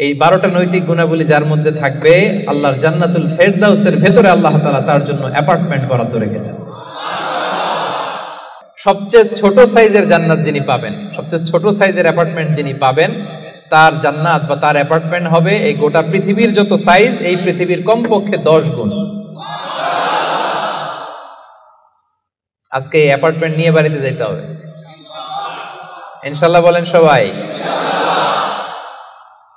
এই 12টা নৈতিক গুণাবলী যার মধ্যে থাকবে, আল্লাহর জান্নাতুল ফেরদাউসের ভেতরে আল্লাহ তাআলা তার জন্য অ্যাপার্টমেন্ট বরাদ্দ রেখেছেন। সবচেয়ে ছোট সাইজের জান্নাত যিনি পাবেন, সবচেয়ে ছোট সাইজের অ্যাপার্টমেন্ট যিনি পাবেন, তার জান্নাত বা তার অ্যাপার্টমেন্ট হবে এই গোটা পৃথিবীর যত সাইজ, এই পৃথিবীর কমপক্ষে 10 গুণ। আজকে এই অ্যাপার্টমেন্ট নিয়ে বাড়িতে যেতে হবে ইনশাআল্লাহ, বলেন সবাই।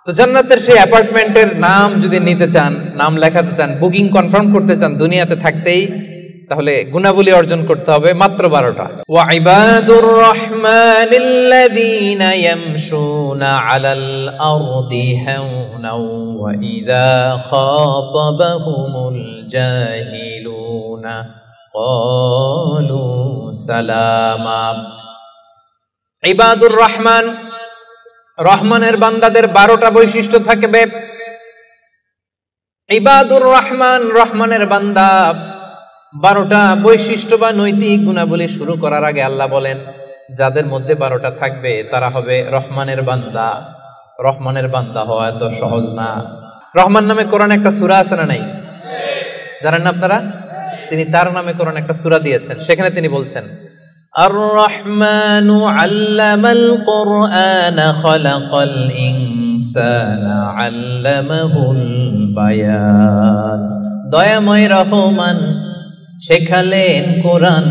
তো জান্নাতের সেই অ্যাপার্টমেন্টের নাম যদি নিতে চান, নাম লেখাতে চান, বুকিং কনফার্ম করতে চান দুনিয়াতে থাকতেই, তাহলে গুণাবলী অর্জন করতে হবে মাত্র 12টা। ওয়া ইবাদুর রাহমানিল্লাযীনা ইয়ামশুনা আলাল আরদি হাওনা ওয়া ইযা খাতাবাহুমুল জাহিলুনা ক্বালু সালামা। ইবাদুর রহমান, রহমানের বান্দাদের 12টা বৈশিষ্ট্য থাকবে। ইবাদুর রহমান, রহমানের বান্দা 12টা বৈশিষ্ট্য বা নৈতিক গুণাবলী শুরু করার আগে আল্লাহ বলেন, যাদের মধ্যে 12টা থাকবে তারা হবে রহমানের বান্দা। রহমানের বান্দা হওয়া এত সহজ না। রহমান নামে কোরআনে একটা সূরা আছে না নাই? জানেন না আপনারা? তিনি তার নামে কোরআনে একটা সূরা দিয়েছেন, সেখানে তিনি বলছেন আর রহমানু আল্লামাল কুরআনা খালাকাল ইনসানা আল্লামাহুল বায়ান। দয়াময় রহমান শেখালেন কোরআন,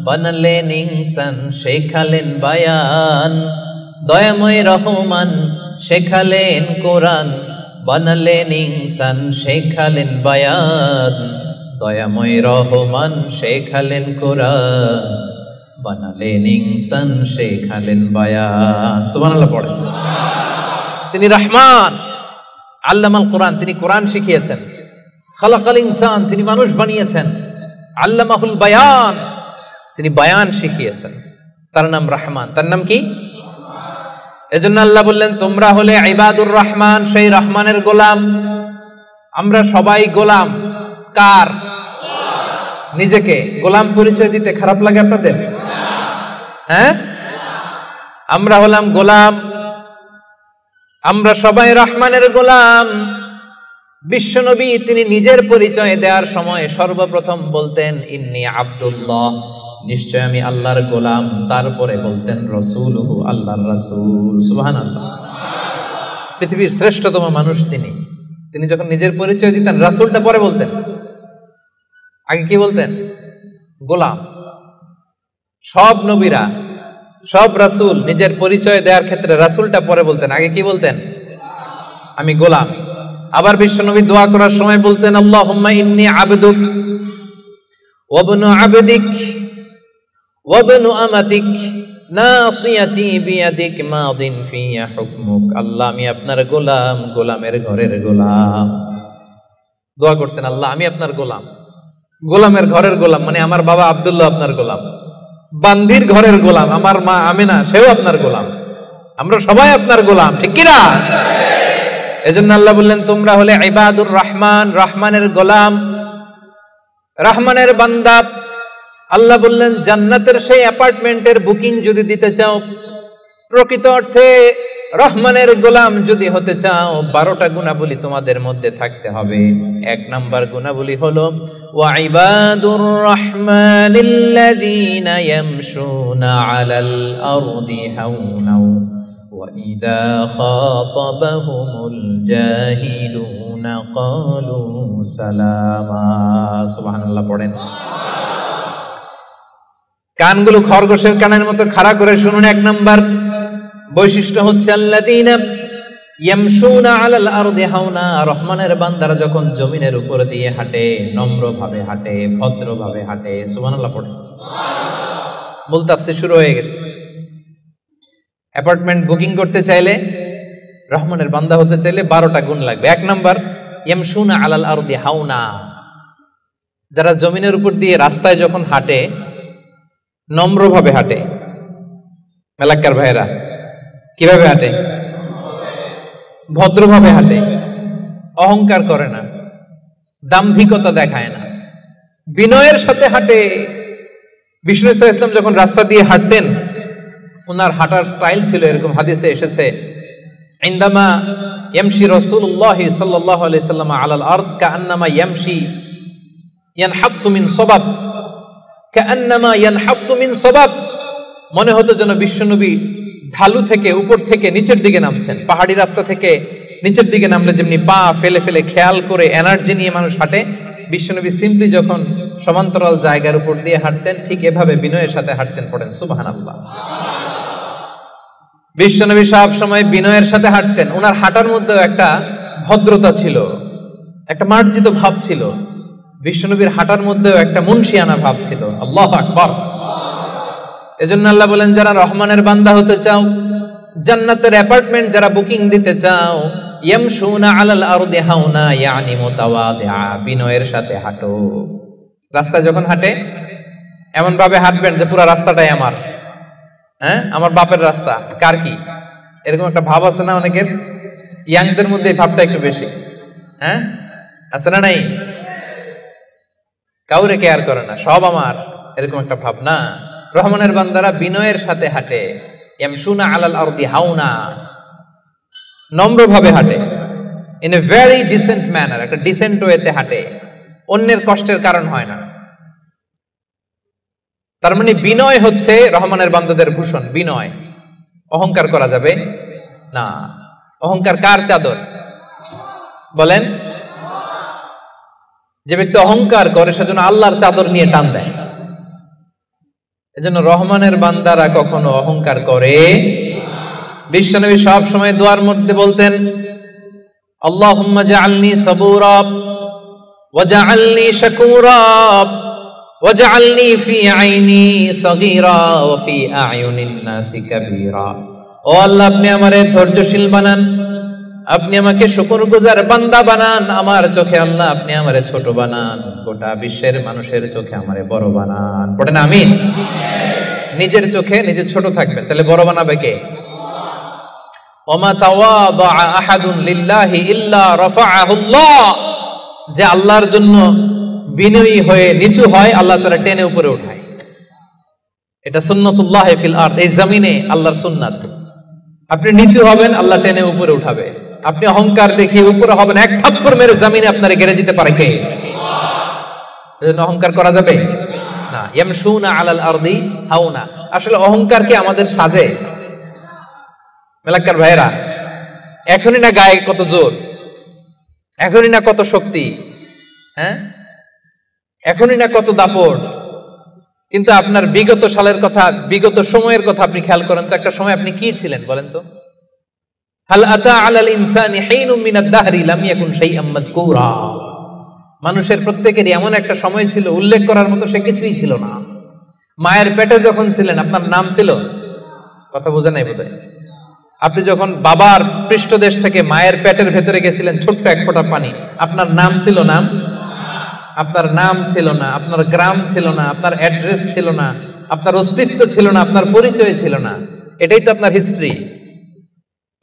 বানালেন ইনসান, শেখালেন বায়ান। দয়াময় রহমান শেখালেন কোরআন, বানালেন ইনসান, শেখালেন বায়ান। দয়াময় রহমান শেখালেন কোরআন, বানালেন ইনসান, শেখালেন বায়ান। সুবহানাল্লাহ পড়ে। তিনি রহমান, আল্লামাল কোরআন, তিনি কোরআন শিখিয়েছেন। খালাকাল ইনসান, তিনি মানুষ বানিয়েছেন। আল্লামাহুল বায়ান, তিনি বায়ান শিখিয়েছেন। তার নাম রহমান। তার নাম কি? এজন্য আল্লাহ বললেন তোমরা হলে ইবাদুর রহমান, সেই রহমানের গোলাম। আমরা সবাই গোলাম। কার? নিজেকে গোলাম পরিচয় দিতে খারাপ লাগে আপনাদের? হ্যাঁ, আমরা হলাম গোলাম, আমরা সবাই রহমানের গোলাম। বিশ্বনবী তিনি নিজের পরিচয় দেওয়ার সময় সর্বপ্রথম বলতেন ইন্নী আব্দুল্লাহ, নিশ্চয় আমি আল্লাহর গোলাম। তারপরে বলতেন রাসূলুহু, আল্লাহর রাসূল। সুবহানাল্লাহ। পৃথিবীর শ্রেষ্ঠতম মানুষ তিনি। তিনি যখন নিজের পরিচয় দিতেন, রাসূলটা পরে বলতেন। আগে কি বলতেন? গোলাম। সব নবীরা, সব রাসূল নিজের পরিচয় দেওয়ার ক্ষেত্রে রাসূলটা পরে বলতেন, আগে কি বলতেন? আমি গোলাম। আবার বিশ্বনবী দোয়া করার সময় বলতেন আল্লাহুম্মা ইন্নী আবদুক ওয়া ইবনু আবদিক ওয়া ইবনু আমাতিক নাসিয়াতি বিয়াদিক মাদিন ফিয়া হুকমুক। আল্লাহ আমি আপনার গোলাম, গোলামের ঘরের গোলাম। দোয়া করতেন আল্লাহ আমি আপনার গোলাম, গোলামের ঘরের গোলাম, মানে আমার বাবা আব্দুল্লাহ আপনার গোলাম, বান্দির ঘরের গোলাম আমার মা আমিনা, সেও আপনার গোলাম, আমরা সবাই আপনার গোলাম, ঠিক কি না? এজন্য আল্লাহ বললেন তোমরা হলে ইবাদুর রহমান, রহমানের গোলাম, রহমানের বান্দা। আল্লাহ বললেন জান্নাতের সেই অ্যাপার্টমেন্টের বুকিং যদি দিতে চাও, প্রকৃত অর্থে রহমানের গোলাম যদি হতে চাও, 12টা গুণাবলী তোমাদের মধ্যে থাকতে হবে। 1 নাম্বার গুণাবলী হলো ওয়া ইবাদুর রাহমানিল্লাযীনা ইয়ামশুনা আলাল আরদি হাওনা ওয়া ইযা খাতাবাহুমুল জাহিলুনা ক্বালু সালামা। সুবহানাল্লাহ পড়েন। কানগুলো খরগোশের কানের মতো খাড়া করে শুনুন। 1 নাম্বার বৈশিষ্ট্য হচ্ছে আল্লাযীনা ইয়ামশুনা আলাল আরদি হাওনা। রহমানের বান্দারা যখন জমিনের উপর দিয়ে হাঁটে, নম্রভাবে হাঁটে, ভদ্রভাবে হাঁটে। সুবহানাল্লাহ পড়ে। মূল তাফসীর শুরু হয়ে গেছে। অ্যাপার্টমেন্ট বুকিং করতে চাইলে, রহমানের বান্দা হতে চাইলে 12টা গুণ লাগবে। 1 নাম্বার ইয়ামশুনা আলাল আরদি হাওনা। যারা জমিনের উপর দিয়ে রাস্তায় যখন হাঁটে, নম্রভাবে হাঁটে। এলাকার ভাইরা কিভাবে হাঁটে? ভদ্রভাবে হাঁটে, অহংকার করে না, দাম্ভিকতা দেখায় না, বিনয়ের সাথে হাঁটে। বিষ্ণু ইসলাম যখন রাস্তা দিয়ে হাঁটতেন, ওনার হাঁটার স্টাইল ছিল এরকম, হাদিসে এসেছে ইনদামা ইয়ামশি রাসূলুল্লাহ সাল্লাল্লাহু আলাইহি ওয়াসাল্লাম আলাল আরদ কাআন্নামা ইয়ামশি ইয়ানহাত্তু মিন সাবাব, কাআন্নামা ইয়ানহাত্তু মিন সাবাব, মনে হতো যেন বিশ্বনবী ঢালু থেকে উপর থেকে নিচের দিকে নামছেন। পাহাড়ি রাস্তা থেকে নিচের দিকে নামলে যেমনি পা ফেলে ফেলে খেয়াল করে এনার্জি নিয়ে মানুষ হাঁটে, বিশ্বনবী সিম্পলি যখন সমান্তরাল জায়গার উপর দিয়ে হাঁটতেন ঠিক এভাবে বিনয়ের সাথে হাঁটতেন। পড়েন সুবহানাল্লাহ। বিশ্বনবী সব সময় বিনয়ের সাথে হাঁটতেন। ওনার হাঁটার মধ্যেও একটা ভদ্রতা ছিল, একটা মার্জিত ভাব ছিল। বিশ্বনবীর হাঁটার মধ্যেও একটা মুনশিয়ানা ভাব ছিল। আল্লাহু আকবার। এজন্য আল্লাহ বলেন, যারা রহমানের বান্দা হতে চাও, জান্নাতের অ্যাপার্টমেন্ট যারা বুকিং দিতে চাও, ইয়ামশুনা আলাল আরদি হাওনা ইয়ানি মুতাওয়াদিআ, বিনয়ের সাথে হাঁটো। রাস্তা যখন হাঁটে এমন ভাবে হাঁটবেন যে পুরো রাস্তাটাই আমার, হ্যাঁ আমার বাপের রাস্তা, কার কি, এরকম একটা ভাব আছে না অনেকের? ইয়াংদের মধ্যে এই ভাবটা একটু বেশি, হ্যাঁ আছে না নাই? কাউরে কেয়ার করে না, সব আমার, এরকম একটা ভাব না। রহমানের বান্দারা বিনয়ের সাথে হাঁটে। ইয়ামশুনা আলাল আরদি হাওনা, নম্রভাবে হাঁটে, in a very dissent manner, একটা ডিসেন্ট ওয়েতে হাঁটে, অন্যের কষ্টের কারণ হয় না। তার মানে বিনয় হচ্ছে রহমানের বান্দাদের ভূষণ। বিনয়, অহংকার করা যাবে না। অহংকার কার চাদর বলেন? যে ব্যক্তি অহংকার করে সেজন্য আল্লাহর চাদর নিয়ে টান দেয়। এজন্য রহমানের বান্দারা কখনো অহংকার করে। বিশ্বনবী সব সময় দোয়ার মধ্যে বলতেন, আল্লাহুম্মা জাআলনি সাবুরা ওয়া জাআলনি শাকুরা ওয়া জাআলনি ফি আইনি সাগীরা ওয়া ফি আ'য়ুনিন নাসি কাবীরা। ও আল্লাহ, আপনি আমারে ধৈর্যশীল বানান, আপনি আমাকে শুকরগুজার বান্দা বানান, আমার চোখে আল্লাহ আপনি আমারে ছোট বানান, গোটা বিশ্বের মানুষের চোখে আমারে বড় বানান। পড়েন আমিন। নিজের চোখে নিজে ছোট থাকবেন, তাহলে বড় বানাবে কে? ওমা তাওয়াদা আহাদুন লিল্লাহি ইল্লা রাফাআহুল্লাহ, যে আল্লাহর জন্য বিনয়ী হয়ে নিচু হয় আল্লাহ তাআলা টেনে উপরে উঠায়। এটা সুন্নাতুল্লাহ ফিল আরদ, এই জমিনে আল্লাহর সুন্নাত। আপনি নিচু হবেন, আল্লাহ টেনে উপরে উঠাবে। আপনি অহংকার দেখিয়ে উপরে হবেন, এক থাপ্পড় মেরে জমিনে আপনারে গেড়ে দিতে পারে কে? এজন্য অহংকার করা যাবে না। ইয়ামশুনা আলাল আরদি হাওনা। আসলে অহংকার কি আমাদের সাজে? মেলাক্কার ভাইরা, এখনই না গায়ে কত জোর, এখনই না কত শক্তি, হ্যাঁ এখনই না কত দাপট, কিন্তু আপনার বিগত সালের কথা, বিগত সময়ের কথা আপনি খেয়াল করেন তো, একটা সময় আপনি কি ছিলেন বলেন তো? হাল আতা আলাল ইনসানি হিনুম মিনাদ দাহরি লাম ইয়াকুন শাইআম মাযকুরা। মানুষের প্রত্যেকেরই এমন একটা সময় ছিল উল্লেখ করার মতো সে কিছুই ছিল না। মায়ের পেটে যখন ছিলেন আপনার নাম ছিল? কথা বোঝা নাই বোধহয়। আপনি যখন বাবার পৃষ্ঠদেশ থেকে মায়ের পেটের ভেতরে গেছিলেন, ছোট্ট এক ফোঁটা পানি, আপনার নাম ছিল? নাম আপনার নাম ছিল না, আপনার গ্রাম ছিল না, আপনার অ্যাড্রেস ছিল না, আপনার অস্তিত্ব ছিল না, আপনার পরিচয় ছিল না। এটাই তো আপনার হিস্ট্রি।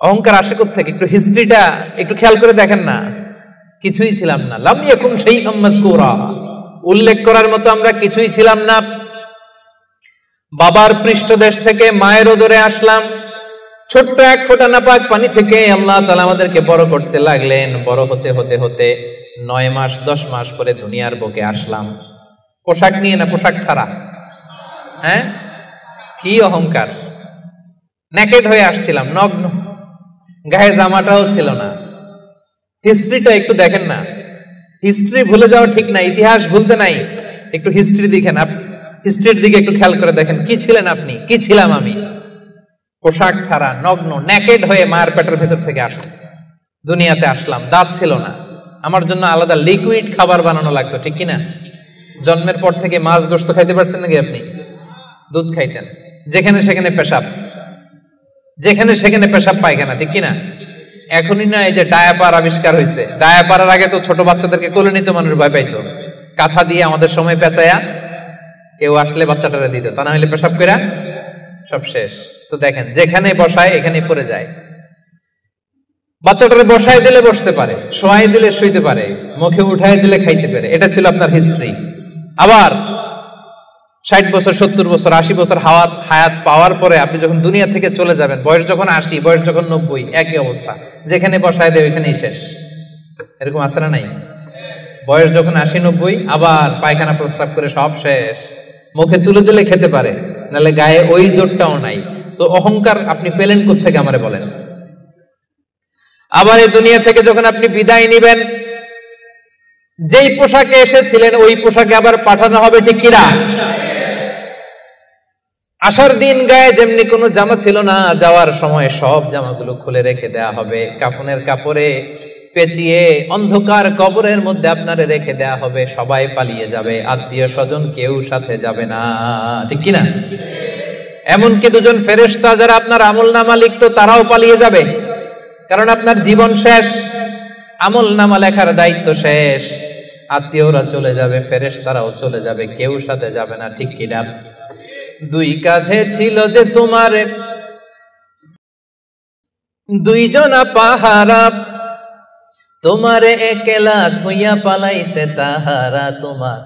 অহংকার আসে কোত্থেকে? একটু হিস্ট্রিটা একটু খেয়াল করে দেখেন না। কিছুই ছিলাম না। লাম ইয়াকুন শাইআম মাযকুরা, উল্লেখ করার মতো আমরা কিছুই ছিলাম না। বাবার পৃষ্ঠদেশ থেকে মায়ের উদরে আসলাম, ছোট্ট এক ফোঁটা নাপাক পানি থেকে আল্লাহ তাআলা আমাদেরকে বড় করতে লাগলেন। বড় হতে হতে হতে 9 মাস 10 মাস পরে দুনিয়ার বুকে আসলাম। পোশাক নিয়ে না, পোশাক ছাড়া। হ্যাঁ, কি অহংকার! নেকেড হয়ে আসছিলাম, নগ্ন, গায়ে জামাটাও ছিল না। হিস্ট্রিটা একটু দেখেন না। হিস্ট্রি ভুলে যাওয়া ঠিক না, ইতিহাস ভুলতে নাই। একটু হিস্ট্রি দেখেন, হিস্ট্রির দিকে একটু খেয়াল করে দেখেন, কি ছিলেন আপনি, কি ছিলাম আমি? পোশাক ছাড়া, নগ্ন, নেকেড হয়ে মায়ের পেটের ভেতর থেকে আসলাম, দুনিয়াতে আসলাম। দাঁত ছিল না, আমার জন্য আলাদা লিকুইড খাবার বানানো লাগতো, ঠিক কিনা? জন্মের পর থেকে মাছ গোশত খাইতে পারছেন নাকি আপনি? দুধ খাইতেন, যেখানে সেখানে পেশাব, যেখানে সেখানে পেশাব পায়খানা, ঠিক কিনা? এখনই না এই যে ডায়াপার আবিষ্কার হয়েছে, ডায়াপারের আগে তো ছোট বাচ্চাদেরকে কোলে নিতে মানুষ ভয় পাইতো। কাঁথা দিয়ে আমাদের সময় পেঁচায়া কেউ আসলে বাচ্চাটারে দিত, তা না হলে পেশাব কইরা সব শেষ। তো দেখেন, যেখানে বসায় এখানে পড়ে যায়। বাচ্চাটারে বসায় দিলে বসতে পারে, শোয়াই দিলে শুইতে পারে, মুখে উঠাই দিলে খাইতে পারে। এটা ছিল আপনার হিস্ট্রি। আবার 60 বছর 70 বছর 80 বছর হায়াত পাওয়ার পরে আপনি যখন দুনিয়া থেকে চলে যাবেন, বয়স যখন 80, বয়স যখন 90, একই অবস্থা, যেখানে বসায় দেয় ওইখানেই শেষ। এরকম আছে না নাই? বয়স যখন 80-90 আবার পায়খানা প্রস্রাব করে সব শেষ, মুখে তুলে দিলে খেতে পারে, নাহলে গায়ে ওই জোরটাও নাই। তো অহংকার আপনি পেলেন কোত্থেকে আমারে বলেন? আবার এই দুনিয়া থেকে যখন আপনি বিদায় নিবেন, যেই পোশাকে এসেছিলেন ওই পোশাকে আবার পাঠানো হবে, ঠিক কিনা? আসার দিন গায়ে যেমনি কোনো জামা ছিল না, যাওয়ার সময় সব জামাগুলো খুলে রেখে দেয়া হবে, কাফনের কাপড়ে পেঁচিয়ে অন্ধকার কবরের মধ্যে আপনারে রেখে দেয়া হবে। সবাই পালিয়ে যাবে, আত্মীয় স্বজন কেউ সাথে যাবে না, ঠিক কিনা? এমনকি দুজন ফেরেশতা যারা আপনার আমলনামা লিখতো তারাও পালিয়ে যাবে, কারণ আপনার জীবন শেষ, আমলনামা লেখার দায়িত্ব শেষ। আত্মীয়রা চলে যাবে, ফেরেশতারাও চলে যাবে, কেউ সাথে যাবে না, ঠিক কিনা? দুই কাঁধে ছিল যে তোমার দুইজনা পাহারা, তোমারে একলা থুইয়া পালাইছে তাহারা। তোমার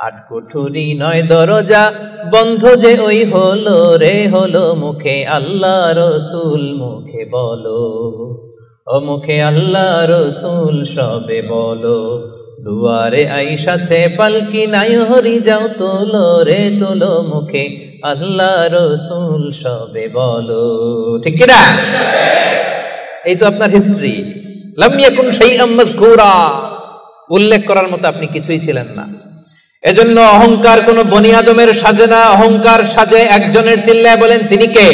8 কুঠুরি 9 দরজা বন্ধ যে ওই হলো রে হলো, মুখে আল্লাহ রসুল মুখে বলো, ও মুখে আল্লাহ রসুল সবে বলো। দুয়ারে আইসাছে পালকি নাই হরি যাও তোলো রে তোলো, মুখে আল্লাহ রসুল সবে বলো, ঠিক কিনা? এই তো আপনার হিস্ট্রি। লাম ইয়াকুন শাইআম মাযকুরা, উল্লেখ করার মতো আপনি কিছুই ছিলেন না। এজন্য অহংকার কোন বনি আদমের সাজে না, অহংকার সাজে একজনের। চিল্লায় বলেন তিনি কে?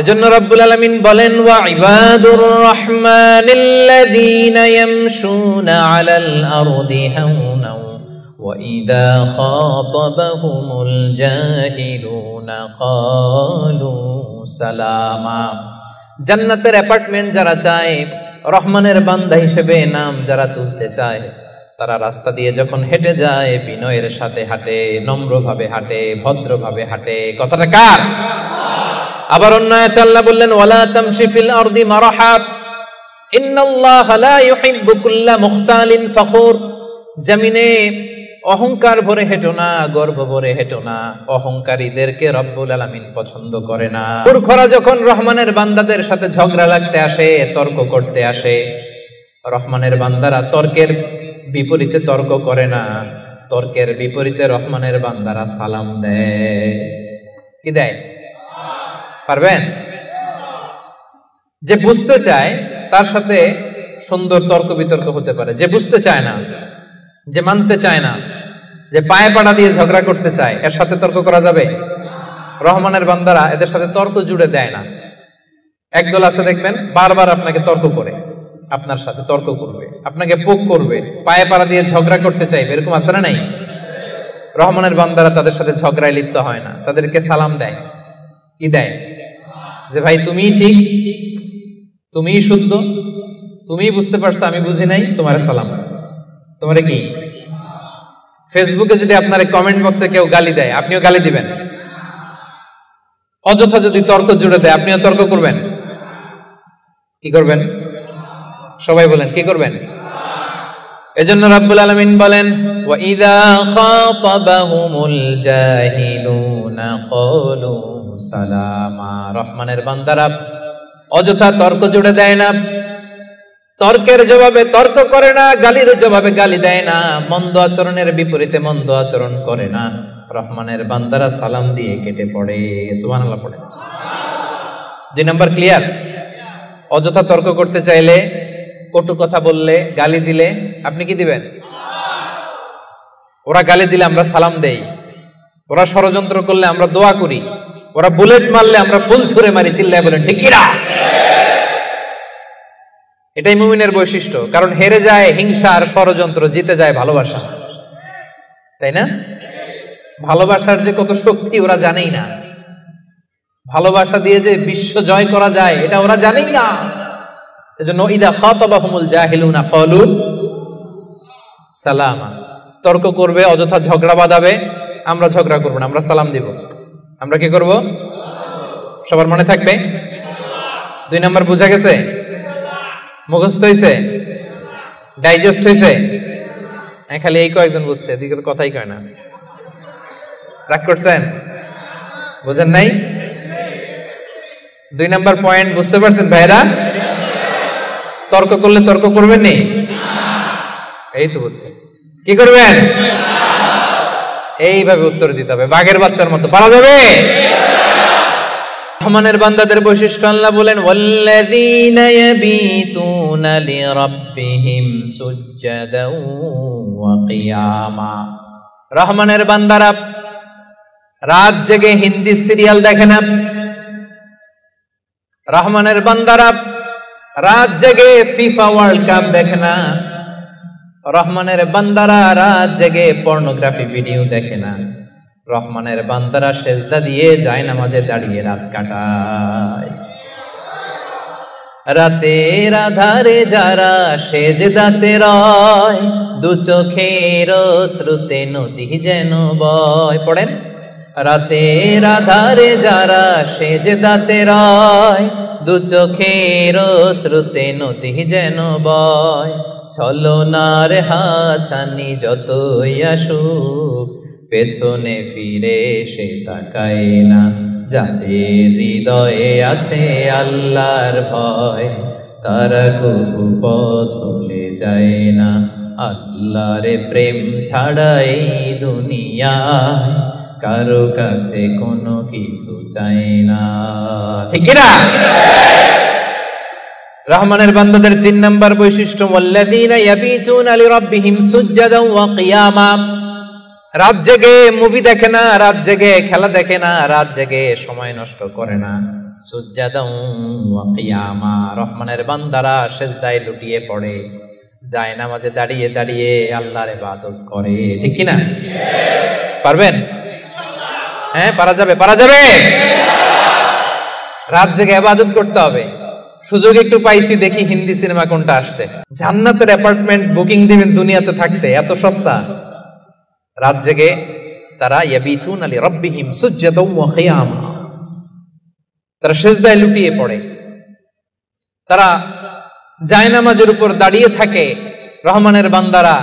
এজন্য রব্বুল আলামিন বলেন, ওয়া ইবাদুর রহমানিল্লাযীনা ইয়ামশুনা আলাল আরদি হাওনা ওয়া ইযা খাতাবাহুমুল জাহিলুনা ক্বালু সালামা। জান্নাতের অ্যাপার্টমেন্ট যারা চায়, রহমানের বান্দা হিসেবে নাম যারা তুলতে চায়, তারা রাস্তা দিয়ে যখন হেঁটে যায় বিনয়ের সাথে হাঁটে, নম্রভাবে হাঁটে, ভদ্রভাবে হাঁটে। কথাটা কার? আবার অন্য আয়াতে আল্লাহ বললেন, ওয়ালা তামশি ফিল আরদি মারহা ইন্নাল্লাহা লা ইউহিব্বু কুল্লা মুখতালিন ফখুর। জমিনে অহংকার ভরে হেঁটো না, গর্ব ভরে হেঁটো না, অহংকারীদেরকে রব্বুল আলামিন পছন্দ করে না। মূর্খরা যখন রহমানের বান্দাদের সাথে ঝগড়া লাগতে আসে, তর্ক করতে আসে, রহমানের বান্দারা তর্কের বিপরীতে তর্ক করে না, তর্কের বিপরীতে রহমানের বান্দারা সালাম দেয়। কি দেয়? পারবেন? যে বুঝতে চায় তার সাথে সুন্দর তর্ক বিতর্ক হতে পারে, যে বুঝতে চায় না, যে মানতে চায় না, যে পায়ে পাড়া দিয়ে ঝগড়া করতে চায়, এর সাথে তর্ক করা যাবে? রহমানের বান্দারা এদের সাথে তর্ক জুড়ে দেয় না। একদল আছে দেখবেন বারবার আপনাকে তর্ক করে, আপনার সাথে তর্ক করবে, আপনাকে পোক করবে, পায়ে পাড়া দিয়ে ঝগড়া করতে চাইবে, এরকম আছে না নাই? রহমানের বান্দারা তাদের সাথে ঝগড়ায় লিপ্ত হয় না, তাদেরকে সালাম দেয়। কি দেয়? যে ভাই তুমিই ঠিক, তুমিই শুদ্ধ, তুমিই বুঝতে পারছো, আমি বুঝি নাই, তোমার সালাম। তোমারে কি? ফেসবুকে যদি আপনার কমেন্ট বক্সে কেউ গালি দেয়, আপনিও গালি দিবেন? অযথা যদি তর্ক জুড়ে দেয়, আপনিও তর্ক করবেন? কি করবেন? সবাই বলেন কি করবেন? এজন্য রাব্বুল আলামিন বলেন, ওয়া ইযা খাতাবাহুমুল জাহিলুনা ক্বালু সালামা। রহমানের বান্দারা অযথা তর্ক জুড়ে দেয় না, তর্কের জবাবে তর্ক করে না, গালির জবাবে গালি দেয় না, মন্দ আচরণের বিপরীতে মন্দ আচরণ করে না। রহমানের বান্দারা সালাম দিয়ে কেটে পড়ে। সুবহানাল্লাহ পড়ে। 2 নাম্বার ক্লিয়ার? অযথা তর্ক করতে চাইলে, কটু কথা বললে, গালি দিলে আপনি কি দিবেন? ওরা গালি দিলে আমরা সালাম দেই, ওরা ষড়যন্ত্র করলে আমরা দোয়া করি, ওরা বুলেট মারলে আমরা ফুল ছুঁড়ে মারি। চিল্লায় বলেন ঠিক কিনা? এটাই মুমিনের বৈশিষ্ট্য। কারণ হেরে যায় হিংসা আর ষড়যন্ত্র, জিতে যায় ভালোবাসা। তাই না? ভালোবাসার যে কত শক্তি ওরা জানেই না, ভালোবাসা দিয়ে যে বিশ্ব জয় করা যায় এটা ওরা জানেই না। এজন্য ইদা খাতাবাহুমুল জাহিলুনা ক্বালু সালামা। তর্ক করবে, অযথা ঝগড়া বাঁধাবে, আমরা ঝগড়া করব না, আমরা সালাম দিব। আমরা কি করব? সবার মনে থাকবে? 2 নাম্বার বুঝা গেছে? মুখস্থ হয়েছে? ডাইজেস্ট হয়েছে? খালি এই কয়েকজন বুঝছে, এদিকে তো কথাই কয় না। রাগ করছেন? বুঝেন নাই? 2 নাম্বার পয়েন্ট বুঝতে পারছেন ভাইরা? তর্ক করলে তর্ক করবেন নি? এই তো বুঝছেন। কি করবেন? এইভাবে উত্তর দিতে হবে, বাঘের বাচ্চার মতো। পারা যাবে? রহমানের বান্দাদের বৈশিষ্ট্য আল্লাহ বলেন, ওয়াল্লাযীনা ইয়াবিতুনা লিরাব্বিহিম সুজদাও ওয়া কিয়ামা। রহমানের বান্দারা রাত জেগে হিন্দি সিরিয়াল দেখে না। রহমানের বান্দারা রাত জেগে ফিফা ওয়ার্ল্ড কাপ দেখে না। রহমানের বান্দারা রাত জেগে পর্নোগ্রাফি ভিডিও দেখে না। রহমানের বান্দারা সেজদা দিয়ে যায় নামাজে দাঁড়িয়ে রাত কাটায়। রাতের আধারে যারা সেজদাতে রয়, দু চোখের শ্রুতে নদী যেন বয়। পড়েন, রাতের আধারে যারা সেজদাতে রয়, দু চোখের শ্রুতে নদী যেন বয়। ছলনার হাছানি যতই আসুক, পেছনে ফিরে সে তাকায় না। যাদের হৃদয়ে আছে আল্লাহর ভয়, তারা কবু পথ ভুলে যায় না। আল্লাহর প্রেম ছাড়া এই দুনিয়ায় কারো কাছে কোনো কিছু চাই না। ঠিক না? রহমানের বান্দাদের 3 নাম্বার বৈশিষ্ট্য, ওয়াল্লাযীনা ইয়াবিতুনা লিরাব্বিহিম সুজদাও ওয়া কিয়ামা। রাত জেগে মুভি দেখে না, রাত জেগে খেলা দেখে না, রাত জেগে সময় নষ্ট করে না। সুজদাও ওয়া কিয়ামা। রহমানের বান্দারা সিজদায় লুটিয়ে পড়ে, যায় নামাজে দাঁড়িয়ে দাঁড়িয়ে আল্লাহর ইবাদত করে। ঠিক কি না? পারবেন? হ্যাঁ, পারা যাবে? পারা যাবে? রাত জেগে ইবাদত করতে হবে। সুযোগ একটু পাইছি, দেখি হিন্দি সিনেমা কোনটা আসছে। জান্নাতের অ্যাপার্টমেন্ট বুকিং দিবেন দুনিয়াতে থাকতে, এত সস্তা। রাত জেগে তারা ইয়াবিতুনা লিরাব্বিহিম সুজদাও ওয়া কিয়ামা, তারা সিজদায় লুটিয়ে পড়ে, তারা জায়নামাজের উপর দাঁড়িয়ে থাকে। রহমানের বান্দারা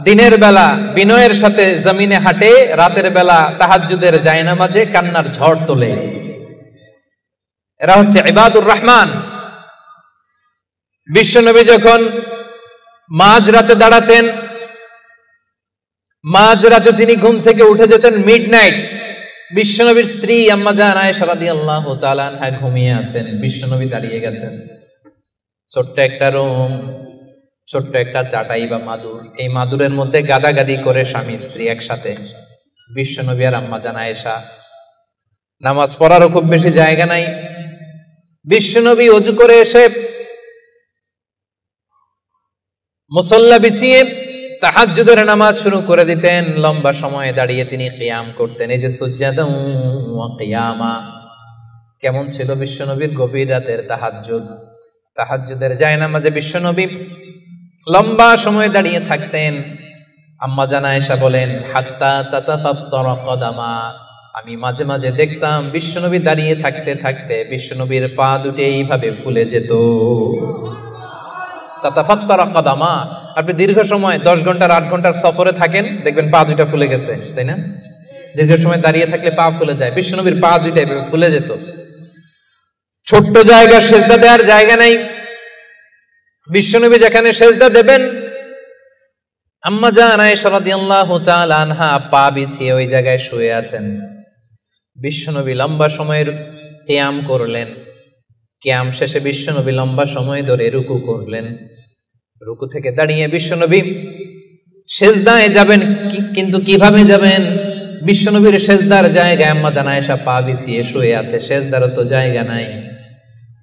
দিনের বেলা বিনয়ের সাথে জমিনে হাঁটে, রাতের বেলা তাহাজ্জুদের জায়নামাজে কান্নার ঝড় তোলে। এরা হচ্ছে ইবাদুর রহমান। বিশ্বনবী যখন মাঝরাতে দাঁড়াতেন, মাঝরাতে তিনি ঘুম থেকে উঠে যেতেন মিডনাইট। বিশ্বনবীর স্ত্রী আম্মা জান আয়েশা রাদিয়াল্লাহু তাআলা আনহা ঘুমিয়ে আছেন, বিশ্বনবী দাঁড়িয়ে গেছেন। ছোট্ট একটা রুম, ছোট্ট একটা চাটাই বা মাদুর, এই মাদুরের মধ্যে গাদাগাদি করে স্বামী স্ত্রী একসাথে। বিশ্বনবী আর আম্মা জান আয়েশা, নামাজ পড়ারও খুব বেশি জায়গা নাই। বিশ্বনবী ওযু করে এসে মুসল্লা বিছিয়ে তাহাজ্জুদের নামাজ শুরু করে দিতেন। লম্বা সময় দাঁড়িয়ে তিনি কিয়াম করতেন। এই যে সুজদাও ওয়া কিয়ামা, কেমন ছিল বিশ্বনবীর গভীর রাতের তাহাজ্জুদ। তাহাজ্জুদের জায়নামাজে বিশ্বনবী লম্বা সময় দাঁড়িয়ে থাকতেন। আম্মা জান আয়েশা বলেন, হাত্তা তাতাফাত্তারা কদামা, আমি মাঝে মাঝে দেখতাম বিশ্বনবী দাঁড়িয়ে থাকতে থাকতে বিশ্বনবীর পা দুটো এইভাবে ফুলে যেত। তাতাফাত্তারা কদামা, আপনি দীর্ঘ সময় 10 ঘন্টার 8 ঘন্টার সফরে থাকেন, দেখবেন পা দুইটা ফুলে গেছে, তাই না? দীর্ঘ সময় দাঁড়িয়ে থাকলে পা ফুলে যায়। বিশ্বনবীর পা দুইটা এভাবে ফুলে যেত। ছোট্ট জায়গা, সেজদা দেওয়ার জায়গা নাই। বিশ্বনবী যেখানে সেজদা দেবেন, আম্মা জান আয়েশা রাদিয়াল্লাহু তাআলা আনহা পা বিছিয়ে ওই জায়গায় শুয়ে আছেন। বিশ্বনবী লম্বা সময়ের কিয়াম করলেন। কিয়াম শেষে বিশ্বনবী লম্বা সময় ধরে রুকু করলেন। রুকু থেকে দাঁড়িয়ে বিশ্বনবী সেজদায় যাবেন, কিন্তু কিভাবে যাবেন? বিশ্বনবীর সেজদার জায়গায় আম্মা জান আয়েশা পা বিছিয়ে শুয়ে আছে, সেজদারও তো জায়গা নাই।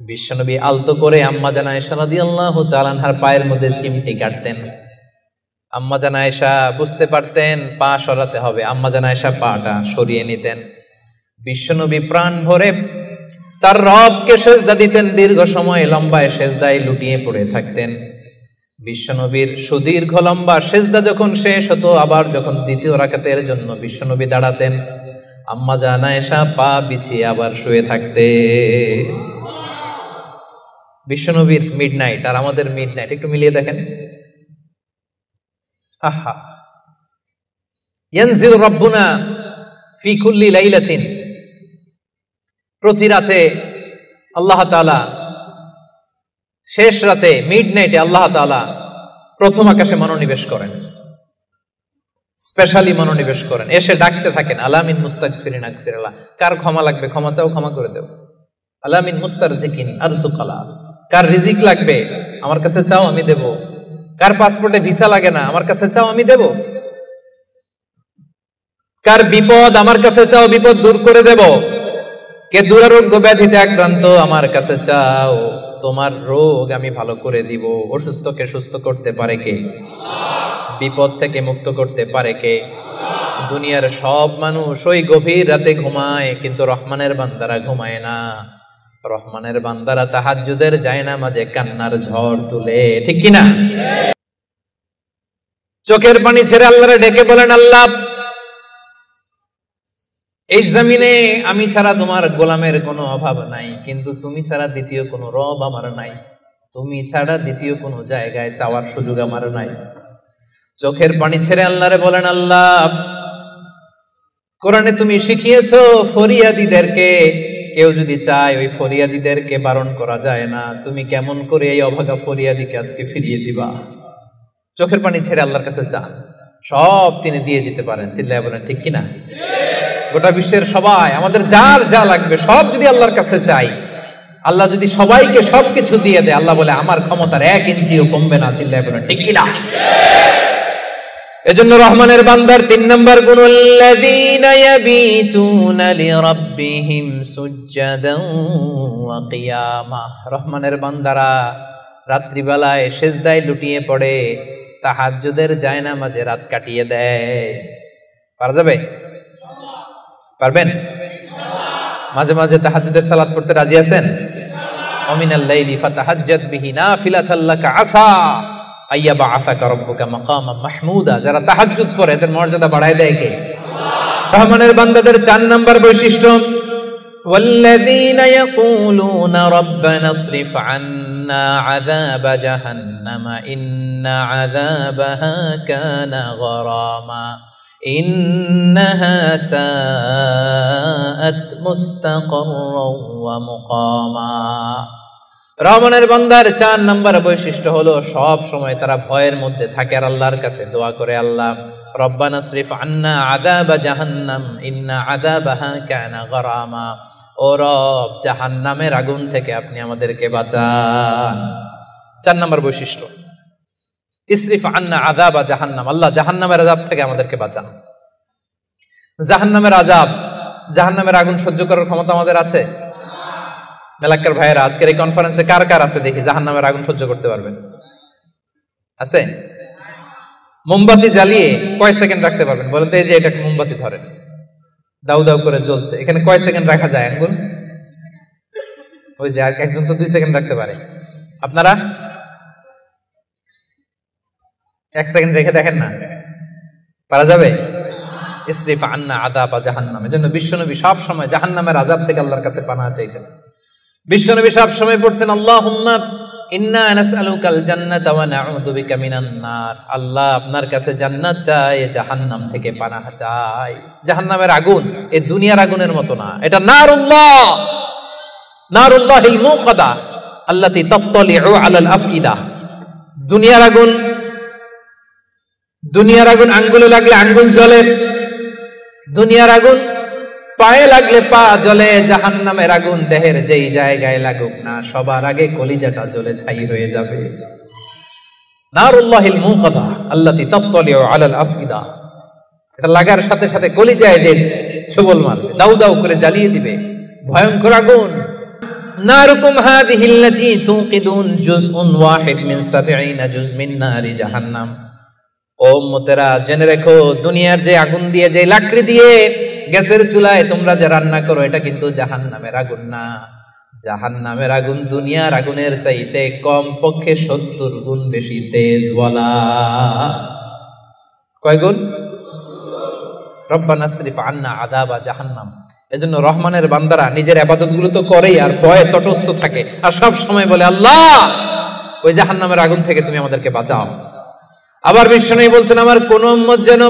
বিশ্বনবী আলতো করে আম্মা জান আয়েশা রাদিয়াল্লাহু তাআলা আনহার পায়ের মধ্যে চিমটি কাটতেন। আম্মা জান আয়েশা বুঝতে পারতেন পা সরাতে হবে, আম্মা জান আয়েশা পাটা সরিয়ে নিতেন। বিশ্বনবী প্রাণ ভরে তার রবকে সেজদা দিতেন। দীর্ঘ সময় লম্বায় সেজদায় লুটিয়ে পড়ে থাকতেন। বিশ্বনবীর সুদীর্ঘ লম্বা সেজদা যখন শেষ হতো, আবার যখন দ্বিতীয় রাকাতের জন্য বিশ্বনবী দাঁড়াতেন, আম্মা জান আয়েশা পা বিছিয়ে আবার শুয়ে থাকতে। বিশ্বনবীর মিডনাইট আর আমাদের মিডনাইট একটু মিলিয়ে দেখেন। আহা, ইয়ানজিল রাব্বুনা ফি কুল্লি লাইলাতিন, প্রতি রাতে আল্লাহ তাআলা, শেষ রাতে মিডনাইটে আল্লাহ তাআলা প্রথম আকাশে মনোনিবেশ করেন, স্পেশালি মনোনিবেশ করেন, এসে ডাকতে থাকেন, আলামিন মুস্তাগফিরিন আগফিরাল্লাহ, কার ক্ষমা লাগবে ক্ষমা চাও, ক্ষমা করে দেব। আলামিন মুস্তারজিকিন আরজুকালা, কার রিজিক লাগবে আমার কাছে চাও আমি দেব। কার পাসপোর্টে ভিসা লাগে না আমার কাছে চাও আমি দেব। কার বিপদ আমার কাছে চাও, বিপদ দূর করে দেব। কে দুরারোগ্য ব্যাধিতে আক্রান্ত আমার কাছে চাও, তোমার রোগ আমি ভালো করে দিব। অসুস্থকে সুস্থ করতে পারে কে? বিপদ থেকে মুক্ত করতে পারে কে? দুনিয়ার সব মানুষ ওই গভীর রাতে ঘুমায়, কিন্তু রহমানের বান্দারা ঘুমায় না। রহমানের বান্দারা তাহাজ্জুদের জায়নামাজে কান্নার ঝড় তুলে, ঠিক কিনা? চোখের পানি ছেড়ে আল্লাহরে ডেকে বলেন, আল্লাহ এই জমিনে আমি ছাড়া তোমার গোলামের কোনো অভাব নাই, কিন্তু তুমি ছাড়া দ্বিতীয় কোনো রব আমার নাই, তুমি ছাড়া দ্বিতীয় কোনো জায়গায় চাওয়ার সুযোগ আমার নাই। চোখের পানি ছেড়ে আল্লাহরে বলেন, আল্লাহ কোরআনে তুমি শিখিয়েছো ফরিয়াদীদেরকে কেউ যদি চায় ওই ফরিয়াদীদেরকে বারণ করা যায় না, তুমি কেমন করে এই অভাগা ফরিয়াদীকে আজকে ফিরিয়ে দিবা? চোখের পানি ছেড়ে আল্লাহর কাছে চান, সব তিনি দিয়ে দিতে পারেন। চিল্লায় বলেন ঠিক কিনা? গোটা বিশ্বের সবাই, আমাদের যার যা লাগবে সব যদি আল্লাহর কাছে চাই, আল্লাহ যদি সবাইকে সবকিছু দিয়ে দেয়, আল্লাহ বলে আমার ক্ষমতার 1 ইঞ্চিও কমবে না। চিল্লায় বলেন ঠিক কিনা? এজন্য রহমানের বান্দার 3 নম্বর গুণ, আল্লাযীনা ইয়াবিতুনা লিরাব্বিহিম সুজদান ওয়া কিয়ামা। রহমানের বান্দারা রাত্রিবেলায় সিজদায় লুটিয়ে পড়ে, তাহাজ্জুদের জায়নামাজে রাত কাটিয়ে দেয়। পারা যাবে? পারবেন? মাঝে মাঝে তাহাজ্জুদের সালাত পড়তে রাজি আছেন? ওমিনাল লাইলি ফাতাহাজ্জাদ বিহি নাফিলাতাল লাকা আসা আইয়াবা আসাকা রাব্বুকা মাকামাম মাহমুদা। যারা তাহাজ্জুদ পড়ে এদের মর্যাদা বাড়ায় দেয় কে? রহমানের বান্দাদের 4 নম্বর বৈশিষ্ট্য, ওয়াল্লাযীনা ইয়াকুলুনা রাব্বানা ইসরিফ আন্না আযাবা জাহান্নামা ইন্না আযাবাহা কানা গরামা ইন্নাহা সাআত মুস্তাকাররাও ওয়া মুকামা। রহমানের বান্দার 4 নম্বর বৈশিষ্ট্য হলো সব সময় তারা ভয়ের মধ্যে থাকে আর আল্লাহর কাছে দোয়া করে, আল্লাহ রব্বানা ইসরিফ আন্না আযাবা জাহান্নাম ইন্না আযাবাহা কানা গরামা। ও রব, জাহান্নামের আগুন থেকে আপনি আমাদেরকে বাঁচান। 4 নম্বর বৈশিষ্ট্য, ইসরিফ আন্না আযাবা জাহান্নাম, আল্লাহ জাহান্নামের আযাব থেকে আমাদেরকে বাঁচান। জাহান্নামের আযাব, জাহান্নামের আগুন সহ্য করার ক্ষমতা আমাদের আছে? মেলাক্কার ভাইয়েরা, আজকের এই কনফারেন্সে কার কার আছে দেখি জাহান্নামের আগুন সহ্য করতে পারবেন? আছে? মোমবাতি জ্বালিয়ে কয় সেকেন্ড রাখতে পারবেন? বলেন তো, এই যে এটা মোমবাতি ধরেন, দাউ দাউ করে জ্বলছে, এখানে কয় সেকেন্ড রাখা যায় আঙ্গুল? ওই যে আর একজন তো 2 সেকেন্ড রাখতে পারে, আপনারা 1 সেকেন্ড রেখে দেখেন না, পারা যাবে? ইসরিফ আন্না আযাবা জাহান্নাম। এজন্য বিশ্বনবী সব সময় জাহান্নামের আযাব থেকে আল্লাহর কাছে পানাহ চাইতেন। বিশ্বনবী সব সময় পড়তেন, আল্লাহুম্মা ইন্না নাসআলুকাল জান্নাতা ওয়া নাউযু বিকা মিনান নার। আল্লাহ আপনার কাছে জান্নাত চাই, জাহান্নাম থেকে পানাহ চাই। জাহান্নামের আগুন এই দুনিয়ার আগুনের মতো না, এটা নারুল্লাহ, নারুল্লাহিল মুকাদা আল্লাতী তাত্তালিউ আলাল আফইদা। দুনিয়ার আগুন, দুনিয়ার আগুন আঙ্গুলে লাগলে আঙ্গুল জ্বলে, দুনিয়ার আগুন পায়ে লাগলে পা জ্বলে। জাহান্নামের আগুন দেহের যেই জায়গায় লাগুক না, সবার আগে কলিজাটা জ্বলে ছাই হয়ে যাবে। নারুল্লাহিল মুকাদা আল্লাতী তাত্তালিউ আলাল আফইদা, এটা লাগার সাথে সাথে কলিজায় যে ছোবল মারবে, দাউ দাউ করে জ্বালিয়ে দিবে, ভয়ঙ্কর আগুন। নারুকুম হাযিহিল্লাতী তুকিদুন জুজউন ওয়াহিদ মিন 70 জুজ মিন নারি জাহান্নাম। ও উম্মতেরা, জেনে রেখো, দুনিয়ার যে আগুন দিয়ে, যে লাকড়ি দিয়ে গ্যাসের চুলায় তোমরা যে রান্না করো, এটা কিন্তু জাহান্নামের আগুন না। জাহান্নামের আগুন দুনিয়ার আগুনের চাইতে কম পক্ষে 70 গুণ বেশি তেজ। বলা কয় গুণ? রব্বানা ইসরিফ আন্না আযাবা জাহান্নাম। এজন্য রহমানের বান্দারা নিজের ইবাদতগুলো তো করেই আর ভয়ে তটস্থ থাকে, আর সব সময় বলে, আল্লাহ ওই জাহান্নামের আগুন থেকে তুমি আমাদেরকে বাঁচাও। আবার বিশ্বনবী বলছেন, আমার কোন উম্মত যেন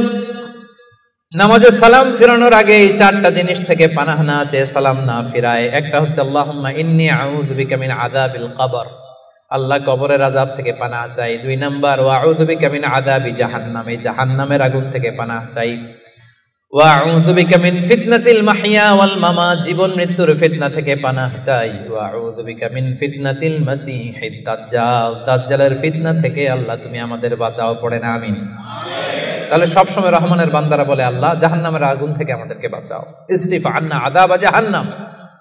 নামাজে সালাম ফিরানোর আগে এই চারটা জিনিস থেকে পানাহ না চেয়ে সালাম না ফিরায়। একটা হচ্ছে আল্লাহুম্মা ইন্নী আউযু বিকা মিন আযাবিল কবর, আল্লাহ কবরের আযাব থেকে পানাহ চাই। 2 নাম্বার ওয়া আউযু বিকা মিন আযাবি জাহান্নাম, এই জাহান্নামের আগুন থেকে পানাহ চাই। ওয়া আউযু বিকা মিন ফিতনাতিল মাহইয়া ওয়াল মামাত, জীবন মৃত্যুর ফিতনা থেকে পানাহ চাই। ওয়া আউযু বিকা মিন ফিতনাতিল মাসীহিদ দাজ্জাল, দাজ্জালের ফিতনা থেকে আল্লাহ তুমি আমাদের বাঁচাও, পড়েন আমিন। তাহলে সবসময় রহমানের বান্দারা বলে আল্লাহ জাহান্নামের আগুন থেকে আমাদেরকে বাঁচাও, ইসরিফ আন্না আযাবা জাহান্নাম।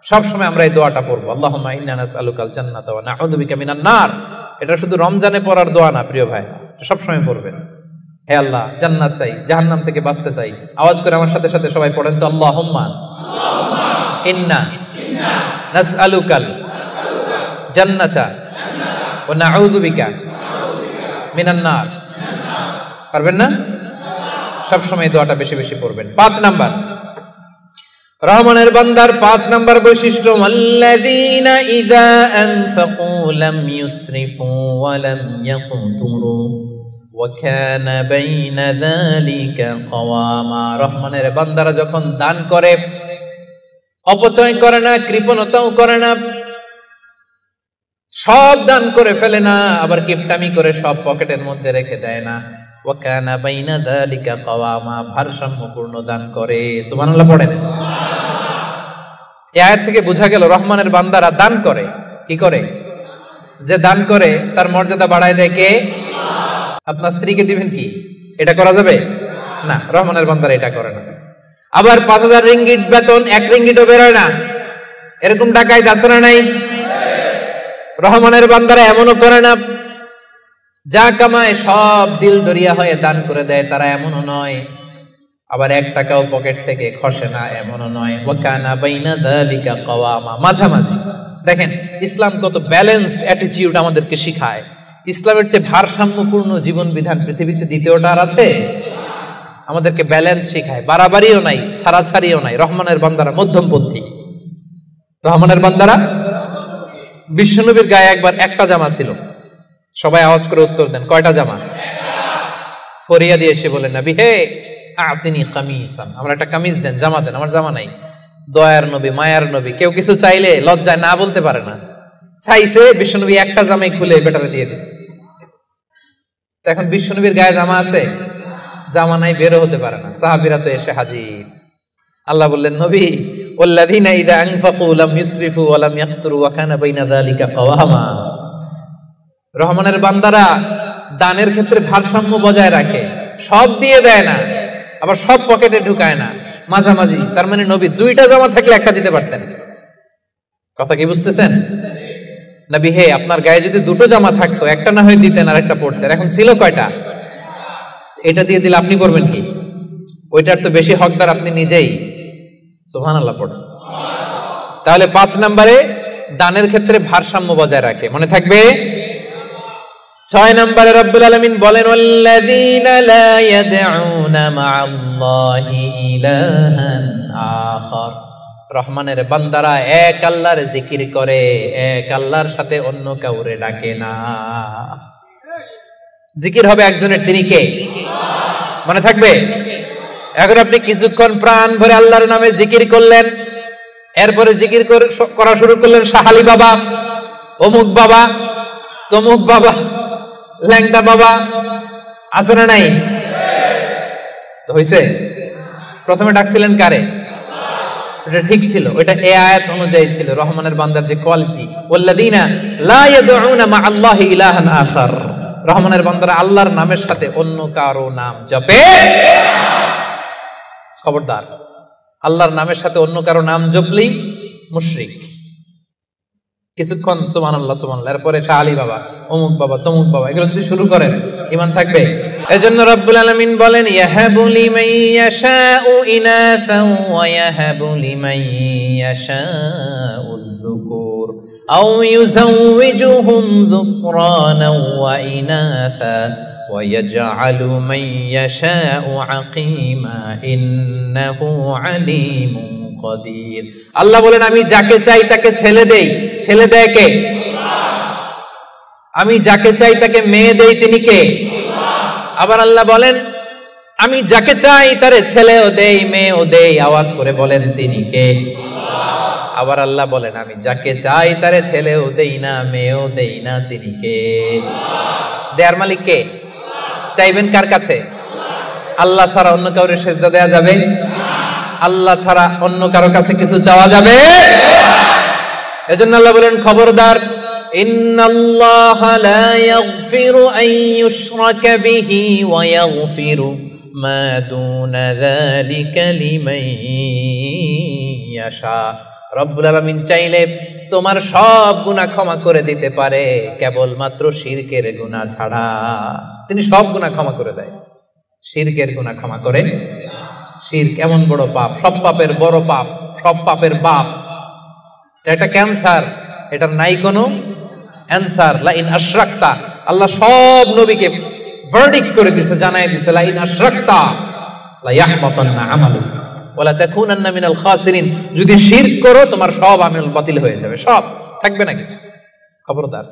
সবসময় আমরা এই দোয়াটা পড়বো, আল্লাহুম্মা ইন্না নাসআলুকাল জান্নাতা ওয়া নাউযু বিকা মিনান নার। এটা শুধু রমজানে পড়ার দোয়া না প্রিয় ভাই, সবসময় পড়বেন। হে আল্লাহ জান্নাত চাই, জাহান্নাম থেকে বাঁচতে চাই। আওয়াজ করে আমার সাথে সাথে সবাই পড়েন তো, আল্লাহুম্মা ইন্না নাসআলুকাল জান্নাতা ওয়া নাউযু বিকা মিনান নার। পারবেন না? সবসময় দোয়াটা বেশি বেশি পড়বেন। 5 নাম্বার রহমানের বান্দার 5 নাম্বার বৈশিষ্ট্য, আল্লাযীনা ইযা আনফাকু লাম ইউসরিফু ওয়া লাম ইয়াকতুরু ওয়া কানা বাইনা যালিকা কাওয়ামা। রহমানের বান্দারা যখন দান করে অপচয় করে না, কৃপণতাও করে না, সব দান করে ফেলে না, আবার কিপটামি করে সব পকেটের মধ্যে রেখে দেয় না। ওয়া কানা বাইনা যালিকা কাওয়ামা, ভারসাম্যপূর্ণ দান করে। সুবহানাল্লাহ পড়েন। এই আয়াত থেকে বোঝা গেল রহমানের বান্দারা দান করে। কি করে? যে দান করে তার মর্যাদা বাড়ায় দেয় কে? আপনার স্ত্রীকে দিবেন কি? এটা করা যাবে না, রহমানের বান্দারা এটা করে না। আবার 5000 রিঙ্গিট বেতন 1 রিঙ্গিটও বেরোয় না, এরকম টাকায় আছে না নাই? রহমানের বান্দারা এমনও করে না, যা কামায় সব দিল দরিয়া হয়ে দান করে দেয়, তারা এমনও নয়। আবার 1 টাকাও পকেট থেকে খসে না, এমনও নয়। ওয়া কানা বাইনা যালিকা কাওয়ামা, মাঝামাঝি। দেখেন ইসলাম কত ব্যালেন্সড অ্যাটিটিউড আমাদেরকে শিখায়। ইসলামের চেয়ে ভারসাম্যপূর্ণ জীবন বিধান পৃথিবীতে দ্বিতীয়টা আর আছে? আমাদেরকে ব্যালেন্স শিখায়, বাড়াবাড়িও নাই, ছাড়াছাড়িও নাই। রহমানের বান্দারা মধ্যমপন্থী। রহমানের বান্দারা, বিশ্বনবীর গায়ে একবার একটা জামা ছিল। সবাই আওয়াজ করে উত্তর দেন, কয়টা জামা? ফরিয়া দিয়ে এসে বলেন, নবী হে আতিনি কামিসান, আমার একটা কামিজ দেন, জামা দেন, আমার জামা নাই। দয়ার নবী, মায়ার নবী, কেউ কিছু চাইলে লজ্জায় না বলতে পারে না। চাইছে, বিশ্বনবী একটা জামাই খুলে বেটারে দিয়ে দিচ্ছে। এখন বিশ্বনবীর গায়ে জামা আছে? জামা নাই, বেরো হতে পারে না। সাহাবীরা তো এসে হাজির। আল্লাহ বললেন, নবী ওয়াল্লাযীনা ইযা আনফাকু লাম ইউসরিফু ওয়া লাম ইয়াকতুরু ওয়া কানা বাইনা যালিকা কাওয়ামা। রহমানের বান্দারা দানের ক্ষেত্রে ভারসাম্য বজায় রাখে, সব দিয়ে দেয় না, আবার সব পকেটে ঢুকায় না, মাঝামাঝি। তার মানে নবী 2টা জামা থাকলে একটা দিতে পারতেন। কথা কি বুঝতেছেন? নবী হে আপনার গায়ে যদি 2টো জামা থাকতো, একটা না হয় দিতেন আর একটা পরতেন। এখন ছিল কয়টা? এটা দিয়ে দিলে আপনি করবেন কি? ওইটার তো বেশি হকদার আপনি নিজেই। সুবহানাল্লাহ পড়ুন। তাহলে 5 নম্বরে দানের ক্ষেত্রে ভারসাম্য বজায় রাখে, মনে থাকবে। 6 নম্বরে রব্বুল আলামিন বলেন, ওয়াল্লাযীনা লা ইয়াদউনা মা'আল্লাহি ইলাহান আখার। রহমানের বান্দারা এক আল্লাহর জিকির করে, এক আল্লাহর সাথে অন্য কাউরে ডাকে না। জিকির হবে একজনের, তিনি কে? মনে থাকবে। এখন আপনি কিছুক্ষণ প্রাণ ভরে আল্লাহর নামে জিকির করলেন, এরপরে জিকির করা শুরু করলেন শাহালি বাবা, অমুক বাবা, তমুক বাবা, ল্যাংদা বাবা, আছে না নাই? হইছে? প্রথমে ডাকছিলেন কারে? এটা ঠিক ছিল, ওইটা এই আয়াত অনুযায়ী ছিল। রহমানের বান্দার যে কোয়ালিটি, ওয়াল্লাযীনা লা ইয়াদউনা মা'আল্লাহি ইলাহান আখার। রহমানের বান্দারা আল্লাহর নামের সাথে অন্য কারো নাম জপে। খবরদার, আল্লাহর নামের সাথে অন্য কারো নাম জপলেই মুশরিক। কিছুক্ষণ সুবহানাল্লাহ সুবহানাল্লাহ, এরপরে শাহালি বাবা, অমুক বাবা, তমুক বাবা, এগুলো যদি শুরু করেন ঈমান থাকবে। এজন্য রব্বুল আলামিন বলেন, ইয়াহাবু লিমান ইয়াশাউ ইনাসান ওয়া ইয়াহাবু লিমান ইয়াশাউ যুকুর আও ইউযাওয়িজুহুম যুকরানান ওয়া ইনাসা ওয়া ইয়াজআলু মান ইয়াশাউ আকীমা ইন্নাহু আলীমুন কাদির। আল্লাহ বলেন, আমি যাকে চাই তাকে ছেলে দেই, ছেলে দেয় কে? আমি যাকে চাই তাকে মেয়ে দেই, তিনি কে? আবার আল্লাহ বলেন, আমি যাকে চাই তারে ছেলেও দেই মেয়েও দেই, আওয়াজ করে বলেন তিনি কে? আবার আল্লাহ বলেন আমি যাকে চাই তারে ছেলেও দেই না মেয়েও দেই না, তিনি কে? দেয়ার মালিক কে? চাইবেন কার কাছে? আল্লাহ ছাড়া অন্য কাউরে সেজদা দেয়া যাবে? আল্লাহ ছাড়া অন্য কারো কাছে কিছু চাওয়া যাবে? এজন্য আল্লাহ বলেন খবরদার, ইন্নাল্লাহা লা ইয়াগফিরু আন ইউশরাকা বিহি ওয়া ইয়াগফিরু মা দুনা যালিকা লিমান ইয়াশা। রব্বুল আলামিন চাইলে তোমার সব গুনাহ ক্ষমা করে দিতে পারে, কেবলমাত্র শিরকের গুনাহ ছাড়া। তিনি সব গুনাহ ক্ষমা করে দেয়, শিরকের গুনাহ ক্ষমা করে। শিরক এমন বড় পাপ, সব পাপের বড় পাপ, সব পাপের বাপ। এটা ক্যান্সার, এটার নাই কোনো অ্যানসার। লা ইন আশরাকতা, আল্লাহ সব নবীকে ভার্ডিক্ট করে দিয়েছে, জানাই দিয়েছে লা ইন আশরাকতা লা ইয়াহবাতান্না আমালুক ওয়া লা তাকুনান্না মিনাল খাসিরিন। যদি শিরক করো তোমার সব আমল বাতিল হয়ে যাবে, সব থাকবে না কিছু। খবরদার।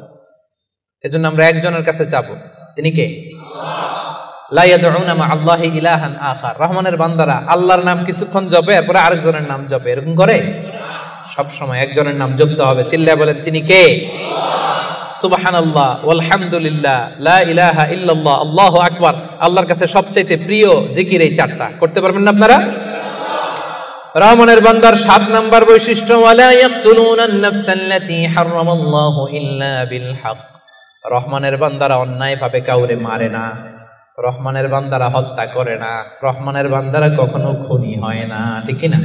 এজন্য আমরা একজনের কাছে চাবো, তিনি কে? লা ইয়াদউনা মা আল্লাহি ইলাহান আখার। রহমানের বান্দারা আল্লাহর নাম কিছুক্ষণ জপে, এরপরে আরেকজনের নাম জপে, এরকম করে? সব সময় একজনের নাম জপতে হবে। চিল্লায় বলেন তিনি কে? সুবহানাল্লাহ ওয়ালহামদুলিল্লাহ লা ইলাহা ইল্লাল্লাহ আল্লাহু আকবার। আল্লাহর কাছে সবচেয়ে প্রিয় জিকির এই চারটা। করতে পারবেন না আপনারা? রহমানের বান্দার 7 নাম্বার বৈশিষ্ট্য, ওয়ালা ইয়াকতুলুনান নাফসাল্লাতী হারামাল্লাহু ইল্লা বিল হক। রহমানের বান্দারা অন্যায় ভাবে কাউরে মারে না, রহমানের বান্দারা হত্যা করে না, রহমানের বান্দারা কখনো খুনি হয় না, ঠিক কি না?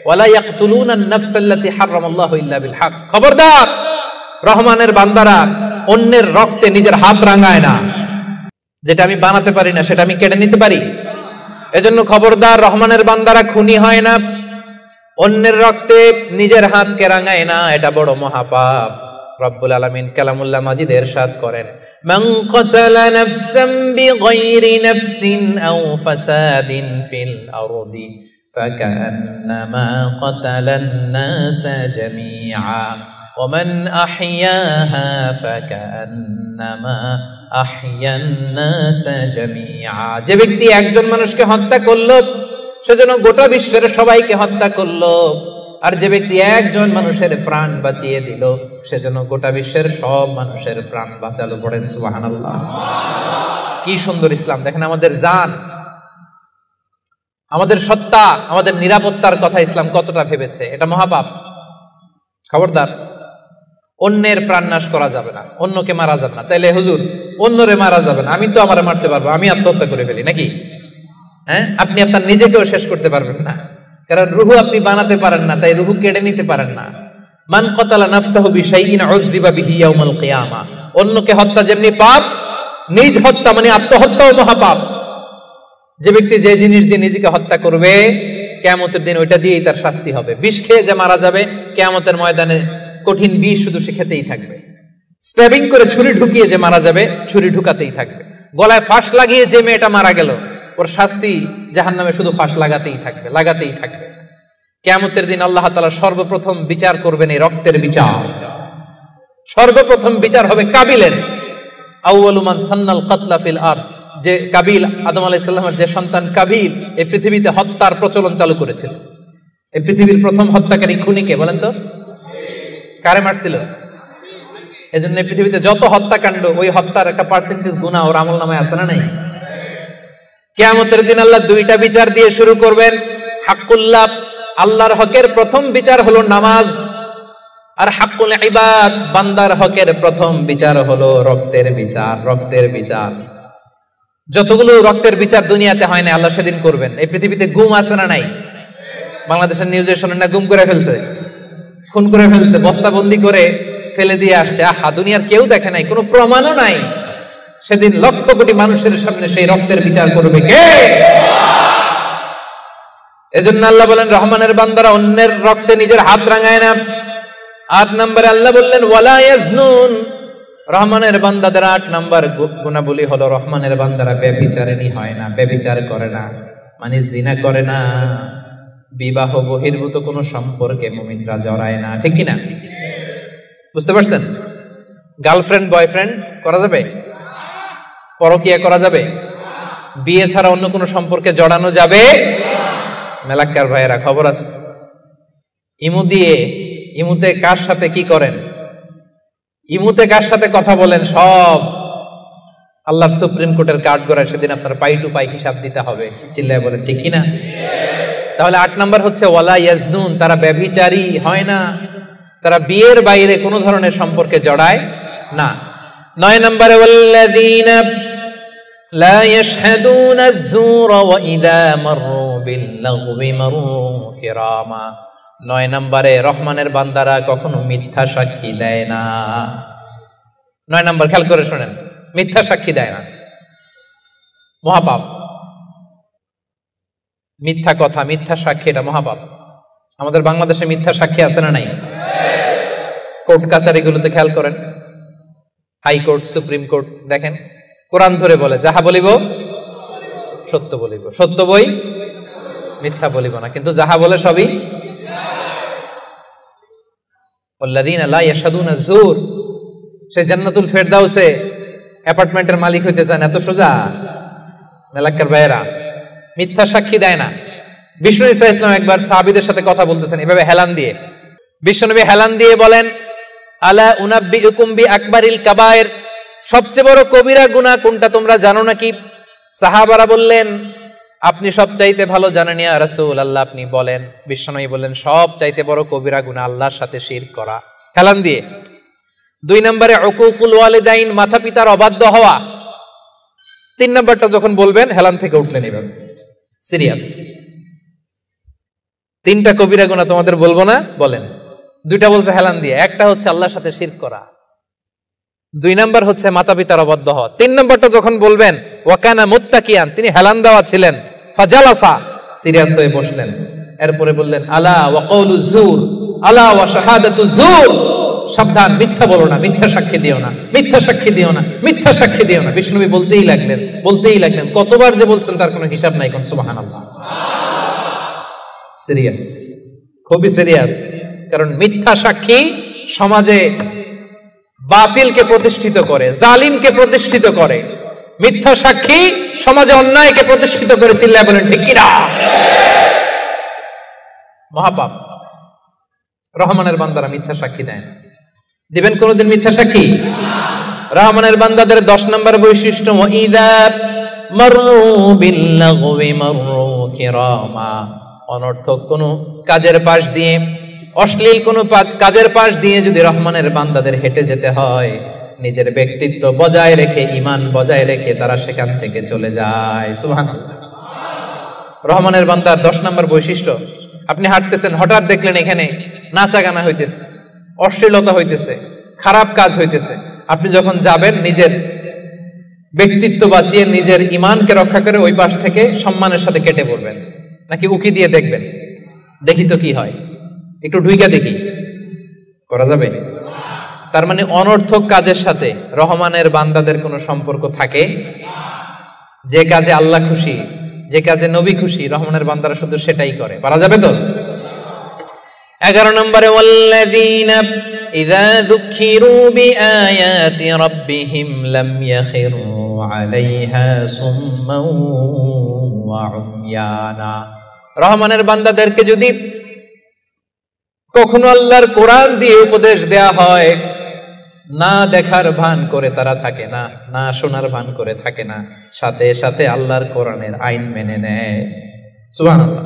ওয়ালা ইয়াকতুলুনান নাফসাল্লাতী হারামাল্লাহু ইল্লা বিল হক। খবরদার, রহমানের বান্দারা অন্যের রক্তে নিজের হাত রাঙায় না। যেটা আমি বানাতে পারি না সেটা আমি কেড়ে নিতে পারি? এজন্য খবরদার, রহমানের বান্দারা খুনি হয় না, অন্যের রক্তে নিজের হাতকে রাঙায় না, এটা বড় মহাপাপ। রব্বুল আলামিন কালামুল্লাহ মাজিদে ইরশাদ করেন, মান কাতালা নাফসান বিগাইরি নাফসিন আও ফাসাদিন ফিল আরদি ফাকান্নামা কাতালান নাসা জামিআ ওয়া মান আহইয়াহা ফাকান্নামা আহইয়ান নাসা জামিআ। যে ব্যক্তি একজন মানুষকে হত্যা করলো সেজন্য গোটা বিশ্বের সবাইকে হত্যা করলো, আর যে ব্যক্তি একজন মানুষের প্রাণ বাঁচিয়ে দিল সেজন্য গোটা বিশ্বের সব মানুষের প্রাণ বাঁচালো। পড়েন সুবহানাল্লাহ। কি সুন্দর ইসলাম! দেখেন, আমাদের জান, আমাদের সত্তা, আমাদের নিরাপত্তার কথা ইসলাম কতটা ভেবেছে। এটা মহাপাপ। খবরদার, অন্যের প্রাণ নাশ করা যাবে না, অন্যকে মারা যাবে না। তাইলে হুজুর অন্যরে মারা যাবে না, আমি তো আমারে মারতে পারবো, আমি আত্মহত্যা করে ফেলি নাকি? হ্যাঁ, আপনি আপনার নিজেকেও শেষ করতে পারবেন না, কারণ রুহু আপনি বানাতে পারেন না, তাই রুহু কেড়ে নিতে পারেন না। মান কাতালা নাফসাহু বিশাইইন উযযিবা বিহি ইয়াউমাল কিয়ামা। অন্যকে হত্যা যেমনি পাপ, নিজ হত্যা মানে আত্মহত্যাও মহাপাপ। যে ব্যক্তি যে জিনিস দিয়ে নিজেকে হত্যা করবে, কিয়ামতের দিন ওইটা দিয়েই তার শাস্তি হবে। বিষ খেয়ে যে মারা যাবে, কিয়ামতের ময়দানে কঠিন বিষ শুধু সে খেতেই থাকবে। স্ট্যাবিং করে ছুরি ঢুকিয়ে যে মারা যাবে, ছুরি ঢুকাতেই থাকবে। গলায় ফাঁস লাগিয়ে যে মেয়েটা মারা গেল, ওর শাস্তি জাহান্নামে শুধু ফাঁস লাগাতেই থাকবে, লাগাতেই থাকবে। কিয়ামতের দিন আল্লাহ তাআলা সর্বপ্রথম বিচার করবেন এই রক্তের বিচার। সর্বপ্রথম বিচার হবে কাবিলের। আউয়ালু মান সান্নাল কাতলা ফিল আরদ। যে কাবিল, আদম আলাইহিস সালামের যে সন্তান কাবিল, এই পৃথিবীতে হত্যার প্রচলন চালু করেছিল। এই পৃথিবীর প্রথম হত্যাকারী খুনিকে বলেন তো? কারে মারছিল? এজন্য পৃথিবীতে যত হত্যাকাণ্ড, ওই হত্যার একটা পার্সেন্টেজ গুনাহ ওর আমলনামায় আছে না নাই? কিয়ামতের দিন আল্লাহ দুইটা বিচার দিয়ে শুরু করবেন। হাক্কুল্লাহ, আল্লাহর হকের প্রথম বিচার হলো নামাজ, আর হাক্কুল ইবাদ, বান্দার হকের প্রথম বিচার হলো রক্তের বিচার। রক্তের বিচার, যতগুলো রক্তের বিচার দুনিয়াতে হয় না, আল্লাহ সেদিন করবেন। এই পৃথিবীতে গুম আছে না নাই? বাংলাদেশের নিউজে শোনেন না, গুম করে ফেলছে, খুন করে ফেলছে, বস্তাবন্দি করে ফেলে দিয়ে আসছে। আহা, দুনিয়ার কেউ দেখে নাই, কোনো প্রমাণও নাই। সেদিন লক্ষ কোটি মানুষের সামনে সেই রক্তের বিচার করবে কে? এজন্য আল্লাহ বলেন, রহমানের বান্দারা অন্যের রক্তে নিজের হাত রাঙায় না। 8 নম্বরে আল্লাহ বললেন, ওয়ালা ইয়াজনুন। রহমানের বান্দাদের 8 নম্বর গুণাবলী হলো, রহমানের বান্দারা ব্যভিচারিণী হয় না, ব্যভিচার করে না, মানে জিনা করে না, বিবাহ বহির্ভূত কোনো সম্পর্কে মুমিনরা জড়ায় না, ঠিক কিনা? বুঝতে পারছেন? গার্লফ্রেন্ড বয়ফ্রেন্ড করা যাবে? পরকিয়া করা যাবে? বিয়ে ছাড়া অন্য কোনো সম্পর্কে জড়ানো যাবে মেলাক্কার ভাইয়েরা খবর আছে ইমুতে কার সাথে কি করেন ইমুতে কার সাথে কথা বলেন সব আল্লাহর সুপ্রিম কোর্টের কার্ড করার সেদিন আপনার পাই টু পাই হিসাব দিতে হবে চিল্লায় বলেন ঠিক কিনা তাহলে 8 নাম্বার হচ্ছে ওয়ালা ইয়াজনুন তারা ব্যভিচারী হয় না তারা বিয়ের বাইরে কোনো ধরনের সম্পর্কে জড়ায় না 9 নম্বরে ওয়াল্লাযীনা লা ইয়াশহাদুনা আয-যুরা ওয়া ইযা মাররু বিল-লাগবি মাররু কিরামা 9 নম্বরে রহমানের বান্দারা কখনো মিথ্যা সাক্ষী দেয় না 9 নম্বর খেয়াল করে শুনেন মিথ্যা সাক্ষী দেয় না মহাপাপ মিথ্যা কথা মিথ্যা সাক্ষী এটা মহাপাপ আমাদের বাংলাদেশে মিথ্যা সাক্ষী আছে না নাই কোর্ট কাচারিগুলোতে খেয়াল করেন হাইকোর্ট সুপ্রিম কোর্ট দেখেন কোরআন ধরে বলে যাহা বলিব সত্য বলিব সত্য বই মিথ্যা বলিব না কিন্তু যাহা বলে সবই ওয়াল্লাযীনা লা ইয়াশহাদুনা আয-যুর সে জান্নাতুল ফেরদাউসে অ্যাপার্টমেন্টের মালিক হইতে চান এত সোজা মেলাক্কার ভাইয়েরা মিথ্যা সাক্ষী দেয় না বিষ্ণু ঈসা ইসলাম একবার সাহাবীদের সাথে কথা বলতেছেন এভাবে হেলান দিয়ে বিশ্বনবী হেলান দিয়ে বলেন আলা উনাব্বিউকুম বিআকবারিল কাবায়ের সবচেয়ে বড় কবিরা গুনাহ কোনটা তোমরা জানো নাকি সাহাবারা বললেন আপনি সবচাইতে ভালো জানেন ইয়া রাসূলুল্লাহ আপনি বলেন বিশ্বনবী বললেন সবচাইতে বড় কবিরা গুনাহ আল্লাহর সাথে শিরক করা হেলান দিয়ে 2 নম্বরে উকুকুল ওয়ালিদাইন মাতা পিতার অবাধ্য হওয়া 3 নম্বরটা যখন বলবেন হেলান থেকে উঠলেন এভাবে সিরিয়াস 3টা কবিরা গুনাহ তোমাদের বলবো না বলেন 2টা বলছে হেলান দিয়ে একটা হচ্ছে আল্লাহর সাথে শিরক করা 2 নাম্বার হচ্ছে মাতা পিতার অবাধ্য হওয়া 3 নাম্বারটা যখন বলবেন ওয়াকানা মুত্তাকিয়ান তিনি হেলান দেওয়া ছিলেন ফাজালাসা সিরিয়াস হয়ে বসলেন এরপরে বললেন আলা ওয়া কাউলু যুর আলা ওয়া শাহাদাতু যুর সাবধান মিথ্যা বলো না মিথ্যা সাক্ষী দিও না মিথ্যা সাক্ষী দিও না মিথ্যা সাক্ষী দিও না বিষ্ণুবি বলতেই লাগলেন কতবার যে বলছেন তার কোনো হিসাব নাই কোন সুবহানাল্লাহ সিরিয়াস খুবই সিরিয়াস কারণ মিথ্যা সাক্ষী সমাজে বাতিলকে প্রতিষ্ঠিত করে জালিমকে প্রতিষ্ঠিত করে মিথ্যা সাক্ষী সমাজে অন্যায়কে প্রতিষ্ঠিত করে চিল্লায় বলেন ঠিক কিনা মহাপাপ রহমানের বান্দারা মিথ্যা সাক্ষী দেয় দিবেন কোনদিন মিথ্যা সাক্ষী রহমানের বান্দাদের 10 নম্বর বৈশিষ্ট্য ওয়াইদা মাররু বিল-লাগবি মাররু কিরামা অনর্থক কোন কাজের পাশ দিয়ে অশ্লীল কোন কাজের পাশ দিয়ে যদি রহমানের বান্দাদের হেঁটে যেতে হয় নিজের ব্যক্তিত্ব বজায় রেখে ঈমান বজায় রেখে তারা সেখান থেকে চলে যায় সুবহানাল্লাহ রহমানের বান্দার 10 নম্বর বৈশিষ্ট্য আপনি হাঁটতেছেন হঠাৎ দেখলেন এখানে নাচা গানা হইতেছে অশ্লীলতা হইতেছে খারাপ কাজ হইতেছে আপনি যখন যাবেন নিজের ব্যক্তিত্ব বাঁচিয়ে নিজের ঈমানকে রক্ষা করে ওই পাশ থেকে সম্মানের সাথে কেটে পড়বেন নাকি উকি দিয়ে দেখবেন দেখি তো কি হয় একটু ঢুইকা দেখি করা যাবে তার মানে অনর্থক কাজের সাথে রহমানের বান্দাদের কোনো সম্পর্ক থাকে যে কাজে আল্লাহ খুশি যে কাজে নবী খুশি রহমানের বান্দারা শুধু সেটাই করে পারা যাবে তো 11 নম্বরে ওয়াল্লাযীনা ইযা যুকিরু বিআয়াতি রাব্বিহিম লাম ইয়াখিরু আলাইহা সুম্মান ওয়া উময়ানা রহমানের বান্দাদেরকে যদি কখনো আল্লাহর কোরআন দিয়ে উপদেশ দেয়া হয় না দেখার ভান করে তারা থাকে না না শোনার ভান করে থাকে না সাথে সাথে আল্লাহর কোরআনের আইন মেনে নেয় সুবহানাল্লাহ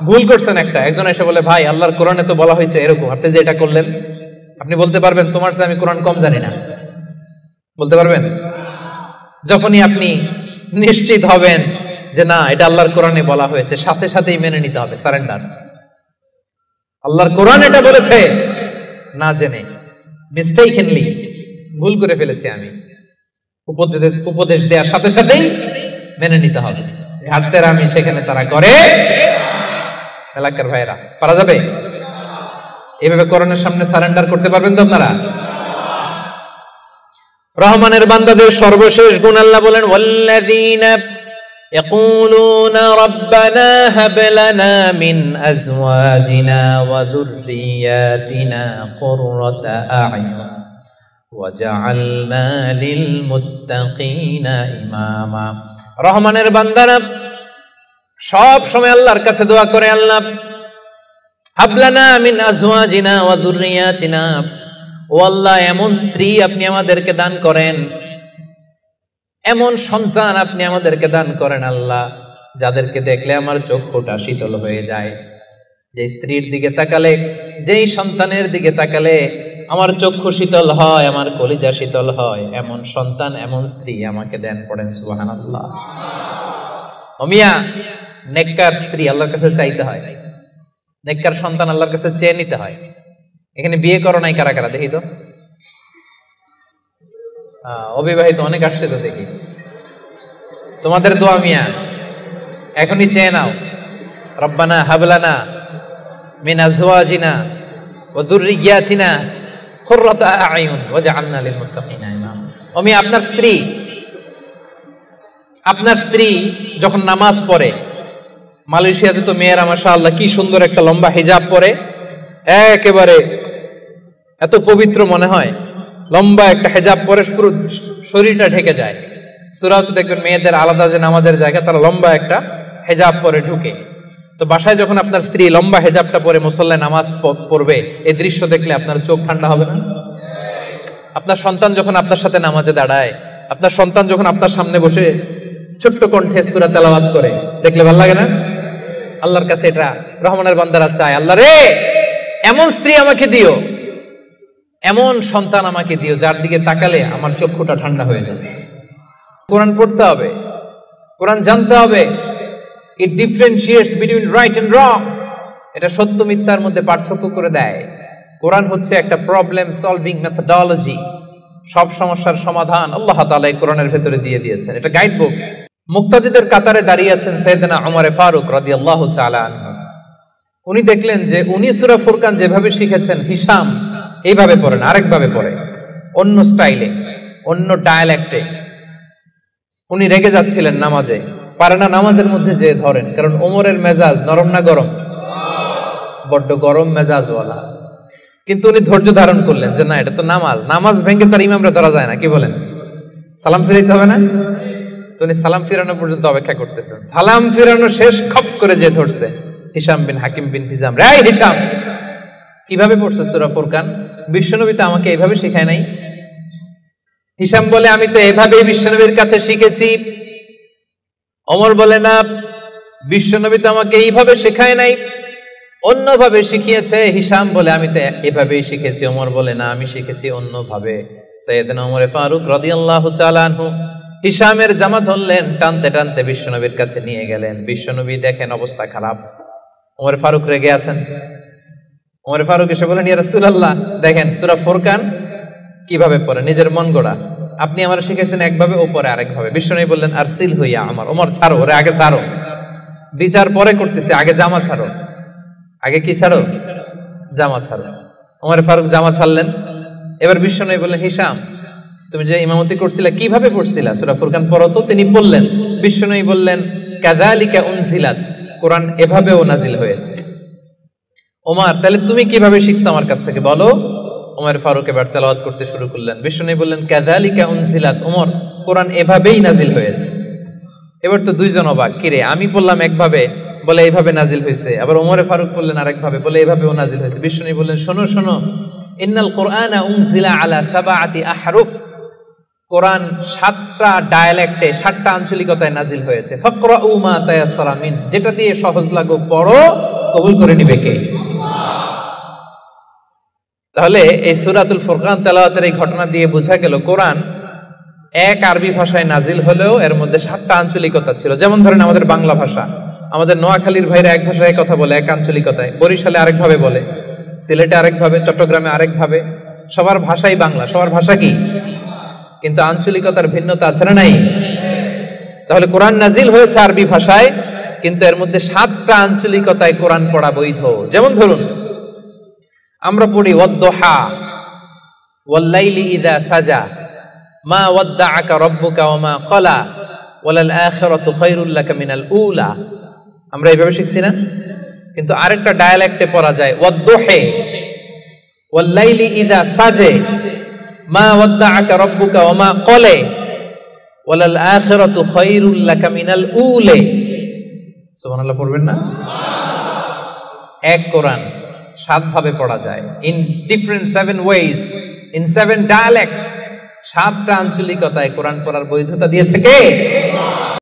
ভুল করছেন একজন এসে বলে ভাই আল্লাহর কোরআনে তো বলা হয়েছে এরকম আপনি যে এটা করলেন আপনি বলতে পারবেন তোমার চেয়ে আমি কোরআন কম জানি না বলতে পারবেন যখনই আপনি নিশ্চিত হবেন যে না এটা আল্লাহর কোরআনে বলা হয়েছে সাথে সাথেই মেনে নিতে হবে সারেন্ডার আল্লাহর কোরআন এটা বলেছে না জেনে মিস্টেকলি ভুল করে ফেলেছি আমি উপদেশ দেওয়ার সাথে সাথেই মেনে নিতে হবে ঘাটতের আমি সেখানে তারা করে এলাকার ভাইরা পারা যাবে এভাবে কোরআনের সামনে সারেন্ডার করতে পারবেন তো আপনারা রহমানের বান্দাদের সর্বশেষ গুণ আল্লাহ বলেন ওয়াল্লাযীনা يقولون ربنا هب لنا من أزواجنا وذرياتنا قرة أعين ওয়াজআলনা লিল মুত্তাকিনা ইমামা। রহমানের বান্দারা সব সময় আল্লাহর কাছে দোয়া করে, আল্লাহ হাবলানা মিন আজওয়াজিনা ওয়া যুররিয়াতিনা, ও আল্লাহ এমন স্ত্রী আপনি আমাদেরকে দান করেন, এমন সন্তান আপনি আমাদেরকে দান করেন আল্লাহ, যাদেরকে দেখলে আমার চক্ষুটা শীতল হয়ে যায়। যে স্ত্রীর দিকে তাকালে, যেই সন্তানের দিকে তাকালে আমার চক্ষু শীতল হয়, আমার কলিজা শীতল হয়, এমন সন্তান এমন স্ত্রী আমাকে দেন। পড়েন সুবহানাল্লাহ। ও মিয়া, নেককার স্ত্রী আল্লাহর কাছে চাইতে হয়, নেককার সন্তান আল্লাহর কাছে চেয়ে নিতে হয়। এখানে বিয়ে করো নাই কারা কারা দেখি তো? অবিবাহিত অনেক আসছে তো দেখি। তোমাদের দোয়া মিয়া, এখনই চেয়ে নাও। রব্বানা হাবলানা মিন আজওয়াজিনা ওয়া যুররিয়াতিনা কুররাতা আ'য়ুন ওয়াজআলনা লিল মুত্তাকিনা ইমামা। ও মিয়া, আপনার স্ত্রী যখন নামাজ পড়ে, মালয়েশিয়াতে তো মেয়েরা মাশাআল্লাহ কি সুন্দর একটা লম্বা হিজাব পরে, একেবারে এত পবিত্র মনে হয়। লম্বা একটা হিজাব পরে পুরো শরীরটা ঢেকে যায়। সূরাতে দেখবেন মেয়েদের আলাদা যে নামাজের জায়গা, তারা লম্বা একটা হিজাব পরে ঢুকে। তো বাসায় যখন আপনার স্ত্রী লম্বা হিজাবটা পরে মুসল্লায় নামাজ পড়বে, এই দৃশ্য দেখলে আপনার চোখ ঠান্ডা হবে না? আপনার সন্তান যখন আপনার সাথে নামাজে দাঁড়ায়, আপনার সন্তান যখন আপনার সামনে বসে ছোট্ট কণ্ঠে সূরা তেলাওয়াত করে, দেখলে ভালো লাগে না? আল্লাহর কাছে এটা রহমানের বান্দারা চায়, আল্লাহ রে এমন স্ত্রী আমাকে দিও, এমন সন্তান আমাকে দিও, যার দিকে তাকালে আমার চক্ষুটা ঠান্ডা হয়ে যাবে। কোরআন পড়তে হবে, কোরআন জানতে হবে। It differentiates between right and wrong. এটা সত্য মিথ্যার মধ্যে পার্থক্য করে দেয়। কোরআন হচ্ছে একটা প্রবলেম সলভিং মেথডোলজি। সব সমস্যার সমাধান আল্লাহ তাআলা এই কোরআনের ভেতরে দিয়ে দিয়েছেন। এটা গাইড বুক। মুক্তাদিদের কাতারে দাঁড়িয়ে আছেন সাইয়েদনা ওমর ফারুক রাদিয়াল্লাহু তাআলা আনহু। উনি দেখলেন যে উনি সূরা ফুরকান যেভাবে শিখেছেন, হিশাম এইভাবে পড়েন, আরেকভাবে পড়ে, অন্য স্টাইলে, অন্য ডায়ালেক্টে। উনি রেগে যাচ্ছিলেন নামাজে, পারে না নামাজের মধ্যে যে ধরেন, কারণ ওমরের মেজাজ নরম না গরম? বড্ড গরম মেজাজওয়ালা। কিন্তু উনি ধৈর্য ধারণ করলেন যে না, এটা তো নামাজ, নামাজ ভেঙে তার ইমামরা ধরা যায় না, কি বলেন? সালাম ফিরাইতে হবে না? তো উনি সালাম ফিরানো পর্যন্ত অপেক্ষা করতেছেন। সালাম ফিরানো শেষ, খপ করে যে ধরছে হিশাম বিন হাকিম বিন হিজাম। রে হিশাম, কিভাবে পড়ছে সূরা ফুরকান? বিশ্বনবী তো আমাকে এইভাবে শেখায় নাই। হিশাম বলে আমি তো এভাবেই বিশ্বনবীর কাছে শিখেছি। ওমর বলে না, বিশ্বনবী তো আমাকে এইভাবে শেখায় নাই, অন্যভাবে শিখিয়েছে। হিশাম বলে আমি তো এভাবেই শিখেছি। ওমর বলে না, আমি শিখেছি অন্যভাবে। সাইয়েদনা ওমর ফারুক রাদিয়াল্লাহু তাআলা আনহু হিশামের জামা ধরলেন, টানতে টানতে বিশ্বনবীর কাছে নিয়ে গেলেন। বিশ্বনবী দেখেন অবস্থা খারাপ, ওমর ফারুক রেগে আছেন। ওমর ফারুক এসে বলেন, ইয়া রাসূলুল্লাহ, দেখেন সূরা ফুরকান কিভাবে পড়ে, নিজের মন গড়া। আপনি আমার শিখেছেন একভাবে, ও পরে আরেকভাবে। বিশ্বনবী বললেন, আরসিল হইয়া আমার, ওমর ছাড়ো ওরে, আগে ছাড়ো, বিচার পরে করতেছে, আগে জামা ছাড়ো। আগে কি ছাড়ো? জামা ছাড়ো। ওমর ফারুক জামা ছাড়লেন। এবার বিশ্বনবী বললেন, হিশাম তুমি যে ইমামতি করছিলে কিভাবে পড়ছিলা? সূরা ফুরকান পড়ো তো। তিনি পড়লেন। বিশ্বনবী বললেন, কাযালিকা উনজিলাত, কোরআন এভাবেও নাজিল হয়েছে। ওমর, তাহলে তুমি কিভাবে শিখছো আমার কাছ থেকে বলো। ওমর ফারুক এবার তেলাওয়াত করতে শুরু করলেন। বিশ্বনবী বললেন, কাযালিকা উনজিলাত, ওমর কোরআন এভাবেই নাজিল হয়েছে। এবার তো দুইজন অবাক, কিরে আমি বললাম একভাবে, বলে এইভাবে নাজিল হয়েছে, আবার ওমর ফারুক বললেন আরেকভাবে, বলে এইভাবেও নাজিল হয়েছে। বিশ্বনবী বললেন, শোনো শোনো, ইন্নাল কুরআনা উনজিলা আলা সাবআতি আহরুফ, কোরআন 7টা ডায়ালেক্টে 7টা আঞ্চলিকতায় নাজিল হয়েছে। ফাকরাউ মা তায়াসসারা মিন, যেটা দিয়ে সহজ লাগো পড়ো, কবুল করে নিবে কে? তাহলে এই সূরাতুল ফুরকান তেলাওয়াতের এই ঘটনা দিয়ে বোঝা গেল কোরআন এক আরবি ভাষায় নাজিল হলেও এর মধ্যে 7টা আঞ্চলিকতা ছিল। যেমন ধরেন আমাদের বাংলা ভাষা, আমাদের নোয়াখালীর ভাইরা এক ভাষায় কথা বলে, এক আঞ্চলিকতায়, বরিশালে আরেকভাবে বলে, সিলেটে আরেকভাবে, চট্টগ্রামে আরেকভাবে। সবার ভাষাই বাংলা, সবার ভাষা কি, কিন্তু আঞ্চলিকতার ভিন্নতা আছে না নাই? তাহলে কোরআন নাজিল হয়েছে আরবি ভাষায়, কিন্তু এর মধ্যে 7টা আঞ্চলিকতায় কোরআন পড়া বৈধ। যেমন ধরুন আমরা পড়ি ওয়াদ-দুহা ওয়াল-লাইলি ইযা সাজা মা ওয়াদ্দাআকা রাব্বুকা ওয়া মা ক্বালা ওয়ালাল আখিরাতু খায়রুল লাকা মিনাল উলা। আমরা এইভাবে শিখছি না? কিন্তু আরেকটা ডায়ালেক্টে পড়া যায় ওয়াদ-দুহি ওয়াল-লাইলি ইযা সাজে মা ওয়াদ্দাআকা রাব্বুকা ওয়া মা ক্বালা ওয়ালাল আখিরাতু খায়রুল লাকা মিনাল উলা। সুবহানাল্লাহ পড়বেন না? এক কোরআন 7 ভাবে পড়া যায়, in different 7 ways, in 7 dialects. 7টা আঞ্চলিকতায় কোরআন পড়ার বৈধতা দিয়েছে কে?